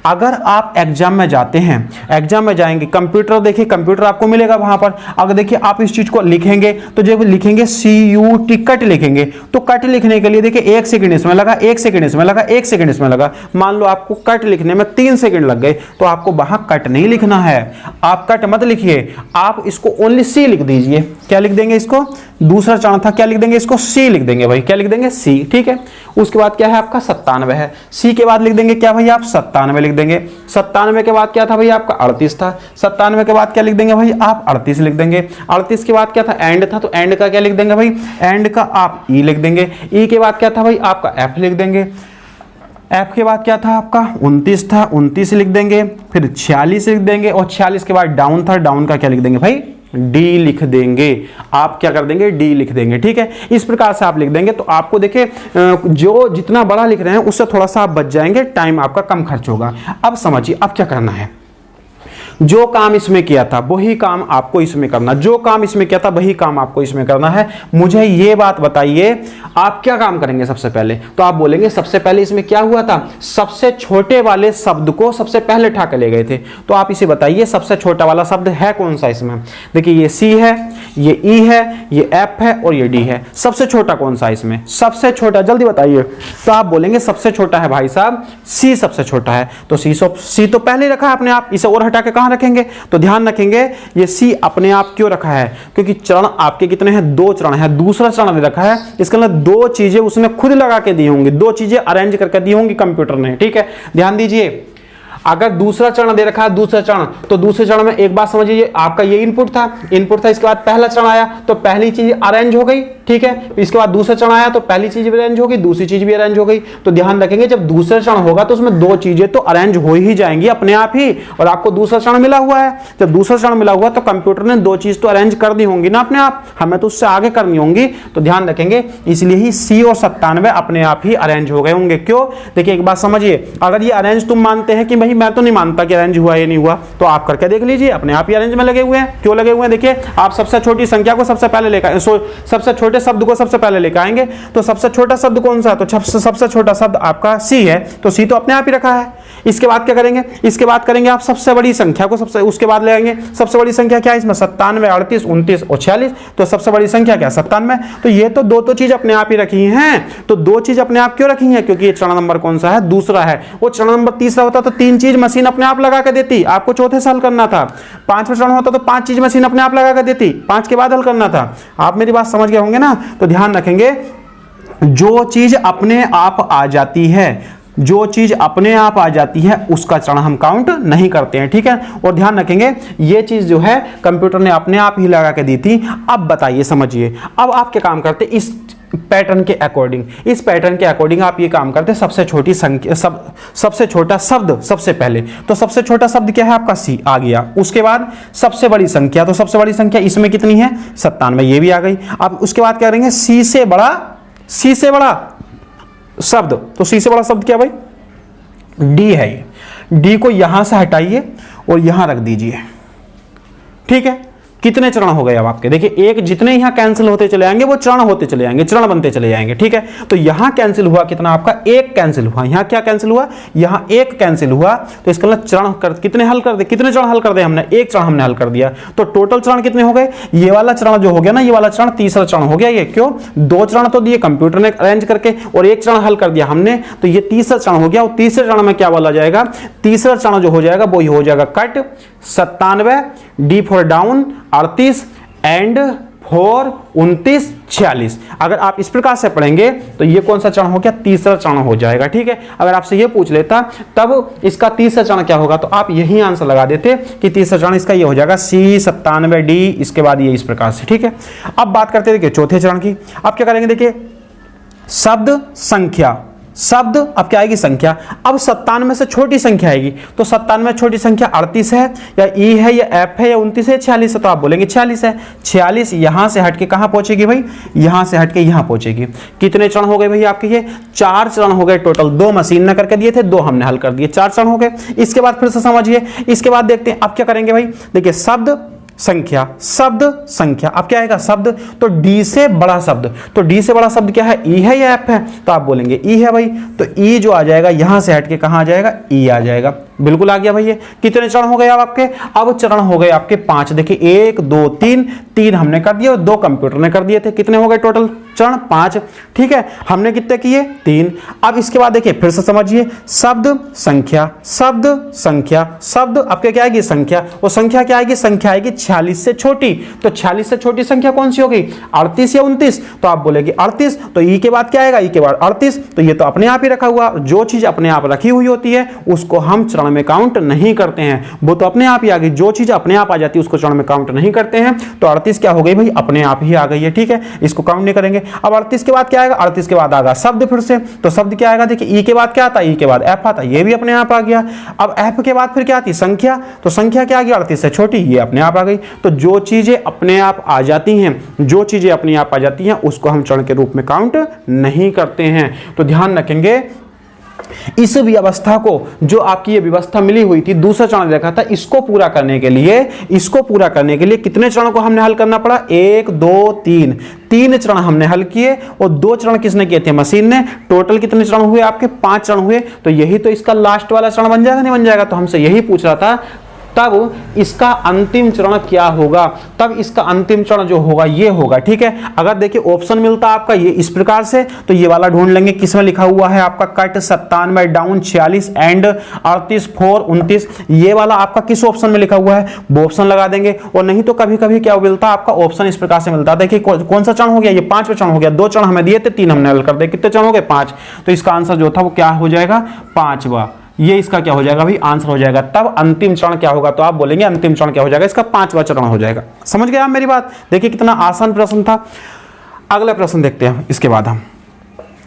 अगर आप एग्जाम में जाते हैं, एग्जाम में जाएंगे, कंप्यूटर देखिए, कंप्यूटर आपको मिलेगा वहां पर, अगर देखिए आप इस चीज को लिखेंगे तो जब लिखेंगे CUT कट लिखेंगे, तो कट लिखने के लिए देखिए 1 सेकंड इसमें लगा, 1 सेकंड इसमें लगा, 1 सेकंड इसमें लगा, मान लो आपको कट लिखने में 3 सेकंड लग गए, तो आपको वहां कट नहीं लिखना है, आप कट मत लिखिए, आप इसको ओनली C लिख दीजिए। क्या लिख देंगे इसको, दूसरा चरण था, क्या लिख देंगे इसको, C लिख देंगे भाई, क्या लिख देंगे C, ठीक है। उसके बाद क्या है आपका 97 है, C के बाद लिख देंगे क्या भाई आप 97 लिख देंगे। 97 के बाद क्या था भाई आपका 38 था, 97 के बाद क्या लिख देंगे भाई आप 38 लिख देंगे। 38 के बाद क्या था, एंड था, तो एंड का क्या लिख देंगे भाई, एंड का आप E लिख देंगे। E के बाद क्या था भाई आपका F लिख देंगे। F के बाद क्या था आपका 29 था, 29 लिख देंगे, फिर 46 लिख देंगे, और 46 के बाद डाउन था, डाउन का क्या लिख देंगे भाई D लिख देंगे। आप क्या कर देंगे, D लिख देंगे, ठीक है। इस प्रकार से आप लिख देंगे तो आपको देखिए जो जितना बड़ा लिख रहे हैं उससे थोड़ा सा आप बच जाएंगे, टाइम आपका कम खर्च होगा। अब समझिए अब क्या करना है, जो काम इसमें किया था वही काम आपको इसमें करना, जो काम इसमें किया था वही काम आपको इसमें करना है। मुझे ये बात बताइए आप क्या काम करेंगे सबसे पहले, तो आप बोलेंगे सबसे पहले इसमें क्या हुआ था, सबसे छोटे वाले शब्द को सबसे पहले उठा के ले गए थे। तो आप इसे बताइए सबसे छोटा वाला शब्द है कौन सा इसमें, देखिए ये C है, ये E है, ये F है और ये D है, सबसे छोटा कौन सा इसमें, सबसे छोटा जल्दी बताइए। तो आप बोलेंगे सबसे छोटा है भाई साहब C, सबसे छोटा है, तो C तो पहले रखा है अपने आप, इसे और हटा के कहां रखेंगे, तो ध्यान रखेंगे ये C अपने आप क्यों रखा है, क्योंकि चरण आपके कितने हैं, 2 चरण है, दूसरा चरण दे रखा है, इसके अंदर 2 चीजें उसने खुद लगा के दी होंगी, 2 चीजें अरेंज करके दी होंगी कंप्यूटर ने, ठीक है। ध्यान दीजिए, अगर दूसरा चरण दे रखा है, दूसरा चरण, तो दूसरे चरण में एक बात समझिए, आपका ये इनपुट था, इसके बाद पहला चरण आया तो पहली चीज अरेंज हो गई, ठीक है। इसके बाद दूसरा चरण आया तो पहली चीज भी अरेंज हो गई, दूसरी चीज भी अरेंज हो गई। तो ध्यान रखेंगे जब दूसरा चरण होगा तो उसमें 2 चीजें तो अरेंज हो ही जाएंगी अपने आप ही, और आपको दूसरा चरण मिला हुआ है, जब दूसरा चरण मिला हुआ तो कंप्यूटर ने 2 चीज तो अरेंज कर दी होंगी ना अपने आप, हमें तो उससे आगे करनी होंगी। तो ध्यान रखेंगे इसलिए ही C और 97 अपने आप ही अरेंज हो गए होंगे। क्यों, देखिए एक बात समझिए, अगर ये अरेंज तुम मानते हैं कि भाई मैं तो नहीं मानता कि अरेंज हुआ या नहीं हुआ, तो आप करके देख लीजिए, अपने आप ही अरेंज में लगे हुए हैं। क्यों लगे हुए हैं, देखिए आप सबसे छोटी संख्या को सबसे पहले लेकर, सबसे छोटे शब्द को सबसे पहले लेकर आएंगे, तो सबसे छोटा शब्द कौन सा है, तो सबसे छोटा शब्द आपका C है, तो C तो अपने आप ही रखा है। इसके बाद क्या करेंगे, इसके बाद करेंगे आप सबसे बड़ी संख्या को सबसे, उसके बाद ले आएंगे सबसे बड़ी संख्या क्या है इसमें, 97, 38, 29 और 46, तो सबसे बड़ी संख्या क्या है 97। तो ये तो 2 चीज अपने आप ही रखी हैं, तो 2 चीज अपने आप क्यों रखी हैं, क्योंकि ये चरण नंबर कौन सा है, दूसरा है। वो चरण नंबर तीसरा होता तो 3 चीज मशीन अपने आप लगा के देती, आपको चौथे से हल करना था। 5वां चरण होता तो 5 चीज मशीन अपने आप लगा के देती, 5 के बाद हल करना था। आप मेरी बात समझ गए होंगे ना। तो ध्यान रखेंगे जो चीज अपने आप आ जाती है, जो चीज अपने आप आ जाती है उसका चरण हम काउंट नहीं करते हैं, ठीक है। और ध्यान रखेंगे ये चीज जो है कंप्यूटर ने अपने आप ही लगा के दी थी। अब बताइए समझिए, अब आप क्या काम करते इस पैटर्न के अकॉर्डिंग, इस पैटर्न के अकॉर्डिंग आप ये काम करते सबसे छोटी संख्या, सबसे छोटा शब्द सबसे पहले, तो सबसे छोटा शब्द क्या है आपका C आ गया। उसके बाद सबसे बड़ी संख्या, तो सबसे बड़ी संख्या इसमें कितनी है 97, ये भी आ गई। अब उसके बाद क्या करेंगे C से बड़ा शब्द, तो C से बड़ा शब्द क्या भाई D है, ये D को यहां से हटाइए और यहां रख दीजिए, ठीक है। कितने चरण हो गए अब आपके, देखिए एक जितने यहां कैंसिल होते चले जाएंगे वो चरण होते चले जाएंगे, चरण बनते चले जाएंगे, ठीक है। तो यहां कैंसिल हुआ कितना आपका, 1 कैंसिल हुआ, यहां क्या कैंसिल हुआ, यहां 1 कैंसिल हुआ, तो इसका मतलब चरण कितने हल कर दे, कितने चरण हल कर दे हमने, 1 चरण हमने हल कर दिया। तो टोटल चरण कितने हो गए, ये वाला चरण जो हो गया ना, ये वाला चरण तीसरा चरण हो गया। ये क्यों, 2 चरण तो दिए कंप्यूटर ने अरेंज करके और 1 चरण हल कर दिया हमने, तो ये तीसरा चरण हो गया। और तीसरे चरण में क्या बोला जाएगा, तीसरा चरण जो हो जाएगा वो हो जाएगा cut 97, D for down 38 and 4 29 46। अगर आप इस प्रकार से पढ़ेंगे तो ये कौन सा चरण हो गया, तीसरा चरण हो जाएगा। ठीक है, अगर आपसे ये पूछ लेता तब इसका तीसरा चरण क्या होगा तो आप यही आंसर लगा देते कि तीसरा चरण इसका ये हो जाएगा C 97 D, इसके बाद ये इस प्रकार से। ठीक है, अब बात करते हैं देखिए चौथे चरण की। अब क्या करेंगे, देखिए शब्द संख्या, शब्द अब क्या आएगी, संख्या। अब 97 से छोटी संख्या आएगी तो 97 छोटी संख्या 38 है या ई है या एफ है या 29 है 46 है, तो आप बोलेंगे 46 है। 46 यहां से हटके कहां पहुंचेगी भाई, यहां से हटके यहां पहुंचेगी। कितने चरण हो गए भाई आपके, ये 4 चरण हो गए टोटल। 2 मशीन ने करके दिए थे, 2 हमने हल कर दिए, 4 चरण हो गए। इसके बाद फिर से समझिए, इसके बाद देखते हैं अब क्या करेंगे भाई। देखिए शब्द संख्या, शब्द संख्या, अब क्या आएगा शब्द, तो डी से बड़ा शब्द, तो डी से बड़ा शब्द क्या है, ई है या एफ है, तो आप बोलेंगे ई है भाई। तो ई जो आ जाएगा यहां से हटके कहां आ जाएगा, ई आ जाएगा। बिल्कुल आ गया भाई। ये कितने चरण हो गए अब आपके, अब चरण हो गए आपके 5। देखिए 1 2 3 हमने कर दिए और 2 कंप्यूटर ने कर दिए थे। कितने हो गए टोटल चरण, 5। ठीक है, हमने कितने किए, 3। अब इसके बाद देखिए फिर से समझिए, शब्द संख्या, शब्द संख्या, शब्द आपके क्या आएगी, संख्या। और संख्या क्या आएगी, संख्या आएगी 46 से छोटी। तो 46 से छोटी संख्या कौन सी होगी, 38 या 29, तो आप बोलेंगे 38। तो ई के बाद क्या आएगा, ई के बाद 38। तो ये तो अपने आप ही रखा हुआ, जो चीज अपने आप रखी हुई होती है उसको हम चरण में काउंट नहीं करते हैं, वो तो अपने आप ही आ गई। जो चीज अपने आप आ जाती है उसको चरण में काउंट नहीं करते हैं। तो 38 क्या हो गई भाई, अपने आप ही आ गई है। ठीक है, इसको काउंट नहीं करेंगे। अब 38 के बाद क्या आएगा, 38 के बाद आएगा शब्द फिर से। तो शब्द क्या आएगा, देखिए ई के बाद क्या आता है, ई के बाद एफ आता है, ये भी अपने आप आ गया। अब एफ के बाद फिर क्या आती है, संख्या। तो संख्या क्या आ गई, 38 से छोटी, ये अपने आप आ गई। तो जो चीजें अपने आप आ जाती हैं, जो चीजें अपने आप आ जाती हैं उसको हम चरण के रूप में काउंट नहीं करते हैं। तो ध्यान रखेंगे, इस व्यवस्था को, जो आपकी ये व्यवस्था मिली हुई थी, दूसरा चरण देखा था, इसको पूरा करने के लिए कितने चरणों को हमने हल करना पड़ा, 1 2 3 चरण हमने हल किए और 2 चरण किसने किए थे, मशीन ने। टोटल कितने चरण हुए आपके, 5 चरण हुए। तो यही तो इसका लास्ट वाला चरण बन जाएगा, नहीं बन जाएगा। तो हमसे यही पूछ रहा था तब इसका अंतिम चरण क्या होगा, तब इसका अंतिम चरण जो होगा ये होगा। ठीक है, अगर देखिए ऑप्शन मिलता आपका ये इस प्रकार से, तो ये वाला ढूंढ लेंगे, किसमें लिखा हुआ है आपका कट 97 डाउन 46 एंड 38 4 29, ये वाला आपका किस ऑप्शन में लिखा हुआ है, वो ऑप्शन लगा देंगे। और नहीं तो कभी कभी क्या मिलता आपका, ऑप्शन इस प्रकार से मिलता है। देखिए कौन सा चरण हो गया, ये 5वां चरण हो गया। 2 चरण हमें दिए थे, 3 हमने हल कर दिए, कितने चरण हो गए, 5। तो इसका आंसर जो था वो क्या हो जाएगा, 5वां। ये इसका क्या हो जाएगा भाई, आंसर हो जाएगा। तब अंतिम चरण क्या होगा, तो आप बोलेंगे अंतिम चरण क्या हो जाएगा, इसका 5वां चरण हो जाएगा। समझ गए आप मेरी बात। देखिए कितना आसान प्रश्न था। अगला प्रश्न देखते हैं इसके बाद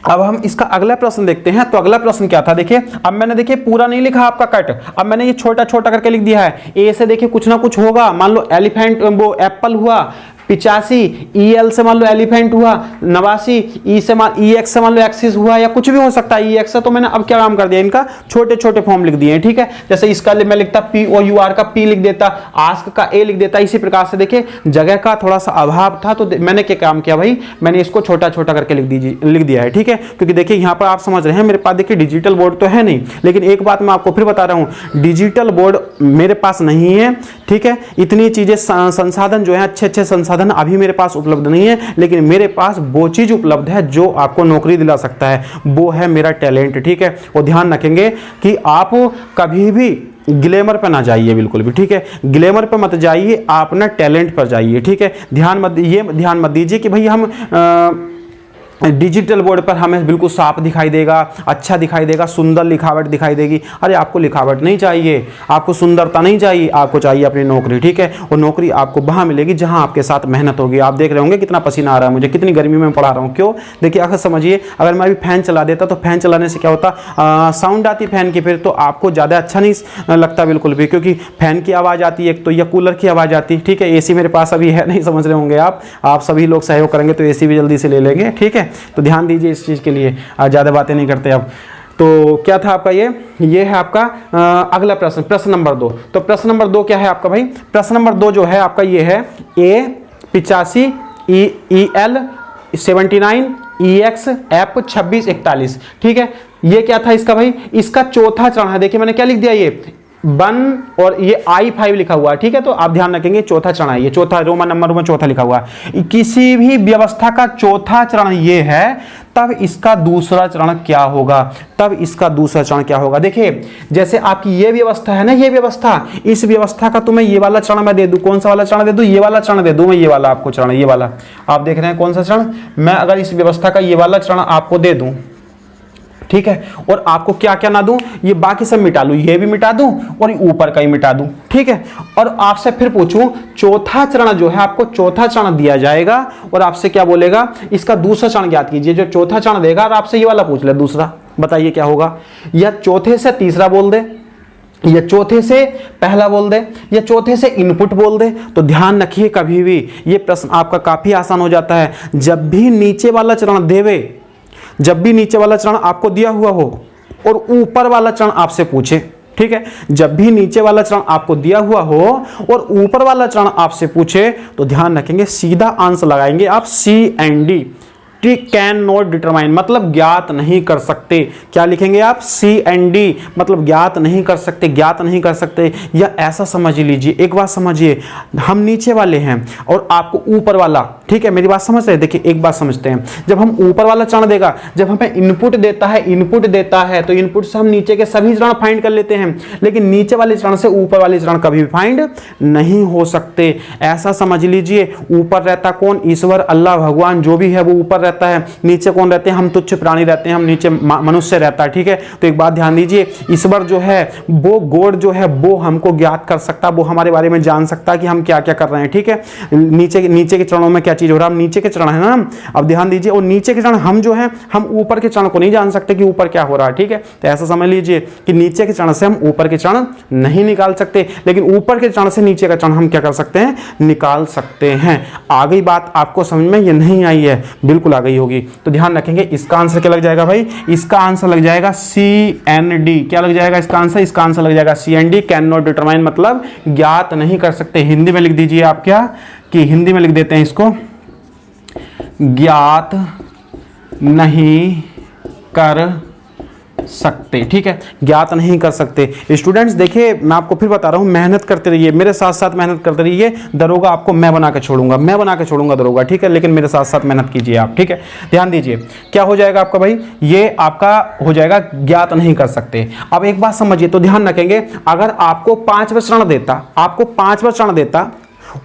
अब हम इसका अगला प्रश्न देखते हैं। तो अगला प्रश्न क्या था, देखिए अब मैंने देखिए पूरा नहीं लिखा आपका कट, अब मैंने ये छोटा छोटा करके लिख दिया है। ए से देखिए कुछ ना कुछ होगा, मान लो एलिफेंट, वो एप्पल हुआ। 85 EL से मान लो एलिफेंट हुआ। 89 EX से मान लो एक्सिस हुआ, या कुछ भी हो सकता है EX से। तो मैंने अब क्या काम कर दिया, इनका छोटे छोटे फॉर्म लिख दिए हैं। ठीक है, जैसे इसका मैं लिखता POUR का P लिख देता, आस्क का A लिख देता। इसी प्रकार से देखिए जगह का थोड़ा सा अभाव था, तो मैंने क्या काम किया भाई, मैंने इसको छोटा छोटा करके लिख दिया है। ठीक है, क्योंकि देखिए यहाँ पर आप समझ रहे हैं मेरे पास देखिए डिजिटल बोर्ड तो है नहीं, लेकिन एक बात मैं आपको फिर बता रहा हूँ, डिजिटल बोर्ड मेरे पास नहीं है। ठीक है, इतनी चीजें संसाधन जो है, अच्छे अच्छे संसाधन अभी मेरे पास उपलब्ध नहीं है, लेकिन मेरे पास वो चीज उपलब्ध है जो आपको नौकरी दिला सकता है, वो है मेरा टैलेंट। ठीक है, और ध्यान रखेंगे कि आप कभी भी ग्लैमर पे ना जाइए, बिल्कुल भी। ठीक है, ग्लैमर पे मत जाइए, आप ना टैलेंट पर जाइए। ठीक है, ध्यान मत दीजिए कि भाई हम डिजिटल बोर्ड पर हमें बिल्कुल साफ दिखाई देगा, अच्छा दिखाई देगा, सुंदर लिखावट दिखाई देगी। अरे आपको लिखावट नहीं चाहिए, आपको सुंदरता नहीं चाहिए, आपको चाहिए अपनी नौकरी। ठीक है, और नौकरी आपको वहाँ मिलेगी जहाँ आपके साथ मेहनत होगी। आप देख रहे होंगे कितना पसीना आ रहा है मुझे, कितनी गर्मी में पढ़ा रहा हूँ। क्यों, देखिए अगर समझिए, अगर मैं अभी फैन चला देता तो फैन चलाने से क्या होता, साउंड आती फैन की, फिर तो आपको ज़्यादा अच्छा नहीं लगता बिल्कुल भी, क्योंकि फैन की आवाज़ आती है एक तो, या कूलर की आवाज़ आती है। ठीक है, AC मेरे पास अभी है नहीं, समझ रहे होंगे आप सभी लोग सहयोग करेंगे तो AC भी जल्दी से ले लेंगे। ठीक है, तो ध्यान दीजिए इस चीज़ के लिए, ज़्यादा बातें नहीं करते अब। तो क्या था आपका, ये है आपका अगला प्रश्न, प्रश्न नंबर 2। तो प्रश्न नंबर 2 क्या है आपका भाई, प्रश्न नंबर 2 जो है आपका ये है A 85 EL 79 EX F 26 41। ठीक है, ये क्या था इसका भाई, इसका चौथा चरण है। देखिए मैंने क्या लिख दिया, ये 1 और ये I5 लिखा हुआ है, ठीक है। तो आप ध्यान रखेंगे चौथा चरण है, ये चौथा रोमन नंबर में चौथा लिखा हुआ है। किसी भी व्यवस्था का चौथा चरण ये है, तब इसका दूसरा चरण क्या होगा, तब इसका दूसरा चरण क्या होगा। देखिए जैसे आपकी ये व्यवस्था है ना, ये व्यवस्था, इस व्यवस्था का तुम्हें ये वाला चरण मैं दे दूं, कौन सा वाला चरण दे दूं, ये वाला चरण दे दूं मैं, ये वाला आपको चरण, ये वाला आप देख रहे हैं कौन सा चरण, मैं अगर इस व्यवस्था का ये वाला चरण आपको दे दूं, ठीक है, और आपको क्या क्या ना दूं, ये बाकी सब मिटा लूं, ये भी मिटा दूं और ऊपर का ही मिटा दूं, ठीक है। और आपसे फिर पूछूं चौथा चरण जो है, आपको चौथा चरण दिया जाएगा और आपसे क्या बोलेगा, इसका दूसरा चरण ज्ञात कीजिए। जो चौथा चरण देगा और आपसे ये वाला पूछ ले दूसरा, बताइए क्या होगा। या चौथे से तीसरा बोल दे, या चौथे से पहला बोल दे, या चौथे से इनपुट बोल दे। तो ध्यान रखिए कभी भी ये प्रश्न आपका काफी आसान हो जाता है। जब भी नीचे वाला चरण देवे, जब भी नीचे वाला चरण आपको दिया हुआ हो और ऊपर वाला चरण आपसे पूछे, ठीक है, जब भी नीचे वाला चरण आपको दिया हुआ हो और ऊपर वाला चरण आपसे पूछे, तो ध्यान रखेंगे सीधा आंसर लगाएंगे आप C&D, कैन नॉट डिटरमाइन, मतलब ज्ञात नहीं कर सकते। क्या लिखेंगे आप, C&D, मतलब ज्ञात नहीं कर सकते, ज्ञात नहीं कर सकते। या ऐसा समझ लीजिए, एक बात समझिए, हम नीचे वाले हैं और आपको ऊपर वाला, ठीक है, मेरी बात समझ रहे हैं। देखिए एक बात समझते हैं, जब हम ऊपर वाला चरण देगा, जब हमें इनपुट देता है तो इनपुट से हम नीचे के सभी चरण फाइंड कर लेते हैं, लेकिन नीचे वाले चरण से ऊपर वाले चरण कभी भी फाइंड नहीं हो सकते। ऐसा समझ लीजिए, ऊपर रहता कौन, ईश्वर, अल्लाह, भगवान, जो भी है वो ऊपर रहता है, नीचे कौन रहते हैं, हम तुच्छ प्राणी रहते हैं, हम नीचे मनुष्य रहता है, ठीक है। तो एक बात ध्यान दीजिए, ईश्वर जो है वो, गॉड जो है वो हमको ज्ञात कर सकता, वो हमारे बारे में जान सकता कि हम क्या क्या कर रहे हैं, ठीक है। नीचे के चरणों में क्या चीज हो रहा है, नीचे के चरण है ना, अब ध्यान दीजिए, और नीचे के चरण हम जो है, हम ऊपर के चरण को नहीं जान सकते कि ऊपर क्या हो रहा है, ठीक है। तो ऐसा समझ लीजिए कि नीचे के चरण से हम ऊपर के चरण नहीं निकाल सकते, लेकिन ऊपर के चरण से नीचे का चरण हम क्या कर सकते हैं, निकाल सकते हैं। आ गई बात आपको समझ में, ये नहीं आई है, बिल्कुल आ गई होगी। तो ध्यान रखेंगे इसका आंसर क्या लग जाएगा भाई, इसका आंसर लग जाएगा C&D। क्या लग जाएगा इसका आंसर, इसका आंसर लग जाएगा C&D, कैन नॉट डिटरमाइन, मतलब ज्ञात नहीं कर सकते। हिंदी में लिख दीजिए आप, क्या कि हिंदी में लिख देते हैं इसको, ज्ञात नहीं कर सकते, ठीक है, ज्ञात नहीं कर सकते। स्टूडेंट्स देखिए मैं आपको फिर बता रहा हूं, मेहनत करते रहिए, मेरे साथ साथ मेहनत करते रहिए। दरोगा आपको मैं बना के छोड़ूंगा, मैं बना के छोड़ूंगा दरोगा, ठीक है, लेकिन मेरे साथ साथ मेहनत कीजिए आप, ठीक है। ध्यान दीजिए क्या हो जाएगा आपका भाई, ये आपका हो जाएगा ज्ञात नहीं कर सकते। अब एक बात समझिए, तो ध्यान रखेंगे, अगर आपको 5वां चरण देता, आपको 5वां चरण देता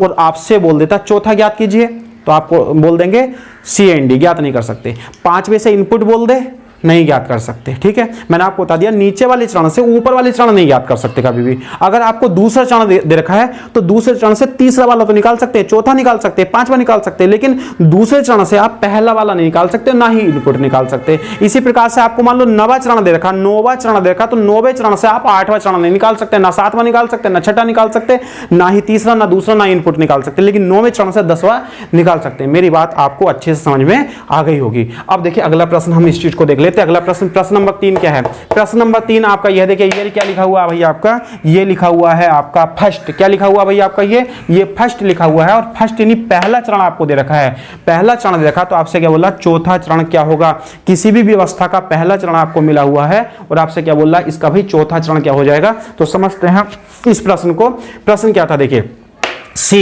और आपसे बोल देता चौथा ज्ञात कीजिए, तो आपको बोल देंगे C&D, ज्ञात नहीं कर सकते। 5वें से इनपुट बोल दे, नहीं ज्ञात कर सकते, ठीक है। मैंने आपको बता दिया नीचे वाले चरण से ऊपर वाले चरण नहीं ज्ञात कर सकते कभी भी। अगर आपको दूसरा चरण दे रखा है तो दूसरे चरण से तीसरा वाला तो निकाल सकते हैं, चौथा निकाल सकते हैं, 5वां निकाल सकते हैं, लेकिन दूसरे चरण से आप पहला वाला नहीं निकाल सकते, ना ही इनपुट निकाल सकते। इसी प्रकार से आपको मान लो 9वां चरण दे रखा, 9वां चरण दे रखा, तो 9वें चरण से आप 8वां चरण नहीं निकाल सकते, ना 7वां निकाल सकते, ना 6ठा निकाल सकते, ना ही तीसरा, ना दूसरा, ना इनपुट निकाल सकते, लेकिन 9वें चरण से 10वां निकाल सकते हैं। मेरी बात आपको अच्छे से समझ में आ गई होगी। अब देखिए अगला प्रश्न हम इस चीज को देख लेते हैं। अगला प्रश्न नंबर 3 क्या है, प्रश्न नंबर 3 आपका यह देखिए, ये क्या लिखा हुआ है भैया आपका, ये लिखा हुआ है आपका फर्स्ट। क्या लिखा हुआ भैया आपका, ये फर्स्ट लिखा हुआ है, और फर्स्ट यानी पहला चरण आपको दे रखा है, पहला चरण दे रखा, तो आपसे क्या बोला, चौथा चरण क्या होगा। किसी भी व्यवस्था का पहला चरण आपको मिला हुआ है और आपसे क्या बोल रहा है, इसका भी चौथा चरण क्या हो जाएगा। तो समझते हैं इस प्रश्न को। प्रश्न क्या था, देखिए C,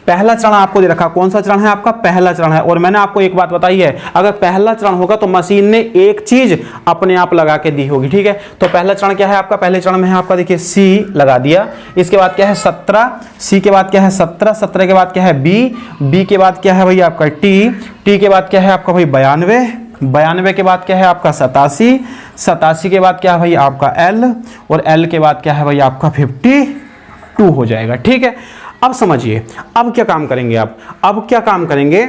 पहला चरण आपको दे रखा, कौन सा चरण है आपका, पहला चरण है। और मैंने आपको एक बात बताई है, अगर पहला चरण होगा तो मशीन ने एक चीज अपने आप लगा के दी होगी, ठीक है। तो पहला चरण क्या है आपका, पहले चरण में है आपका, देखिए C लगा दिया, इसके बाद क्या है 17, C के बाद क्या है 17, 17 के बाद क्या है B के बाद क्या है भाई आपका T के बाद क्या है आपका भाई 92, 92 के बाद क्या है आपका 87, 87 के बाद क्या है भाई आपका L, और L के बाद क्या है भाई आपका 52 हो जाएगा, ठीक है। अब समझिए, अब क्या काम करेंगे आप, अब क्या काम करेंगे,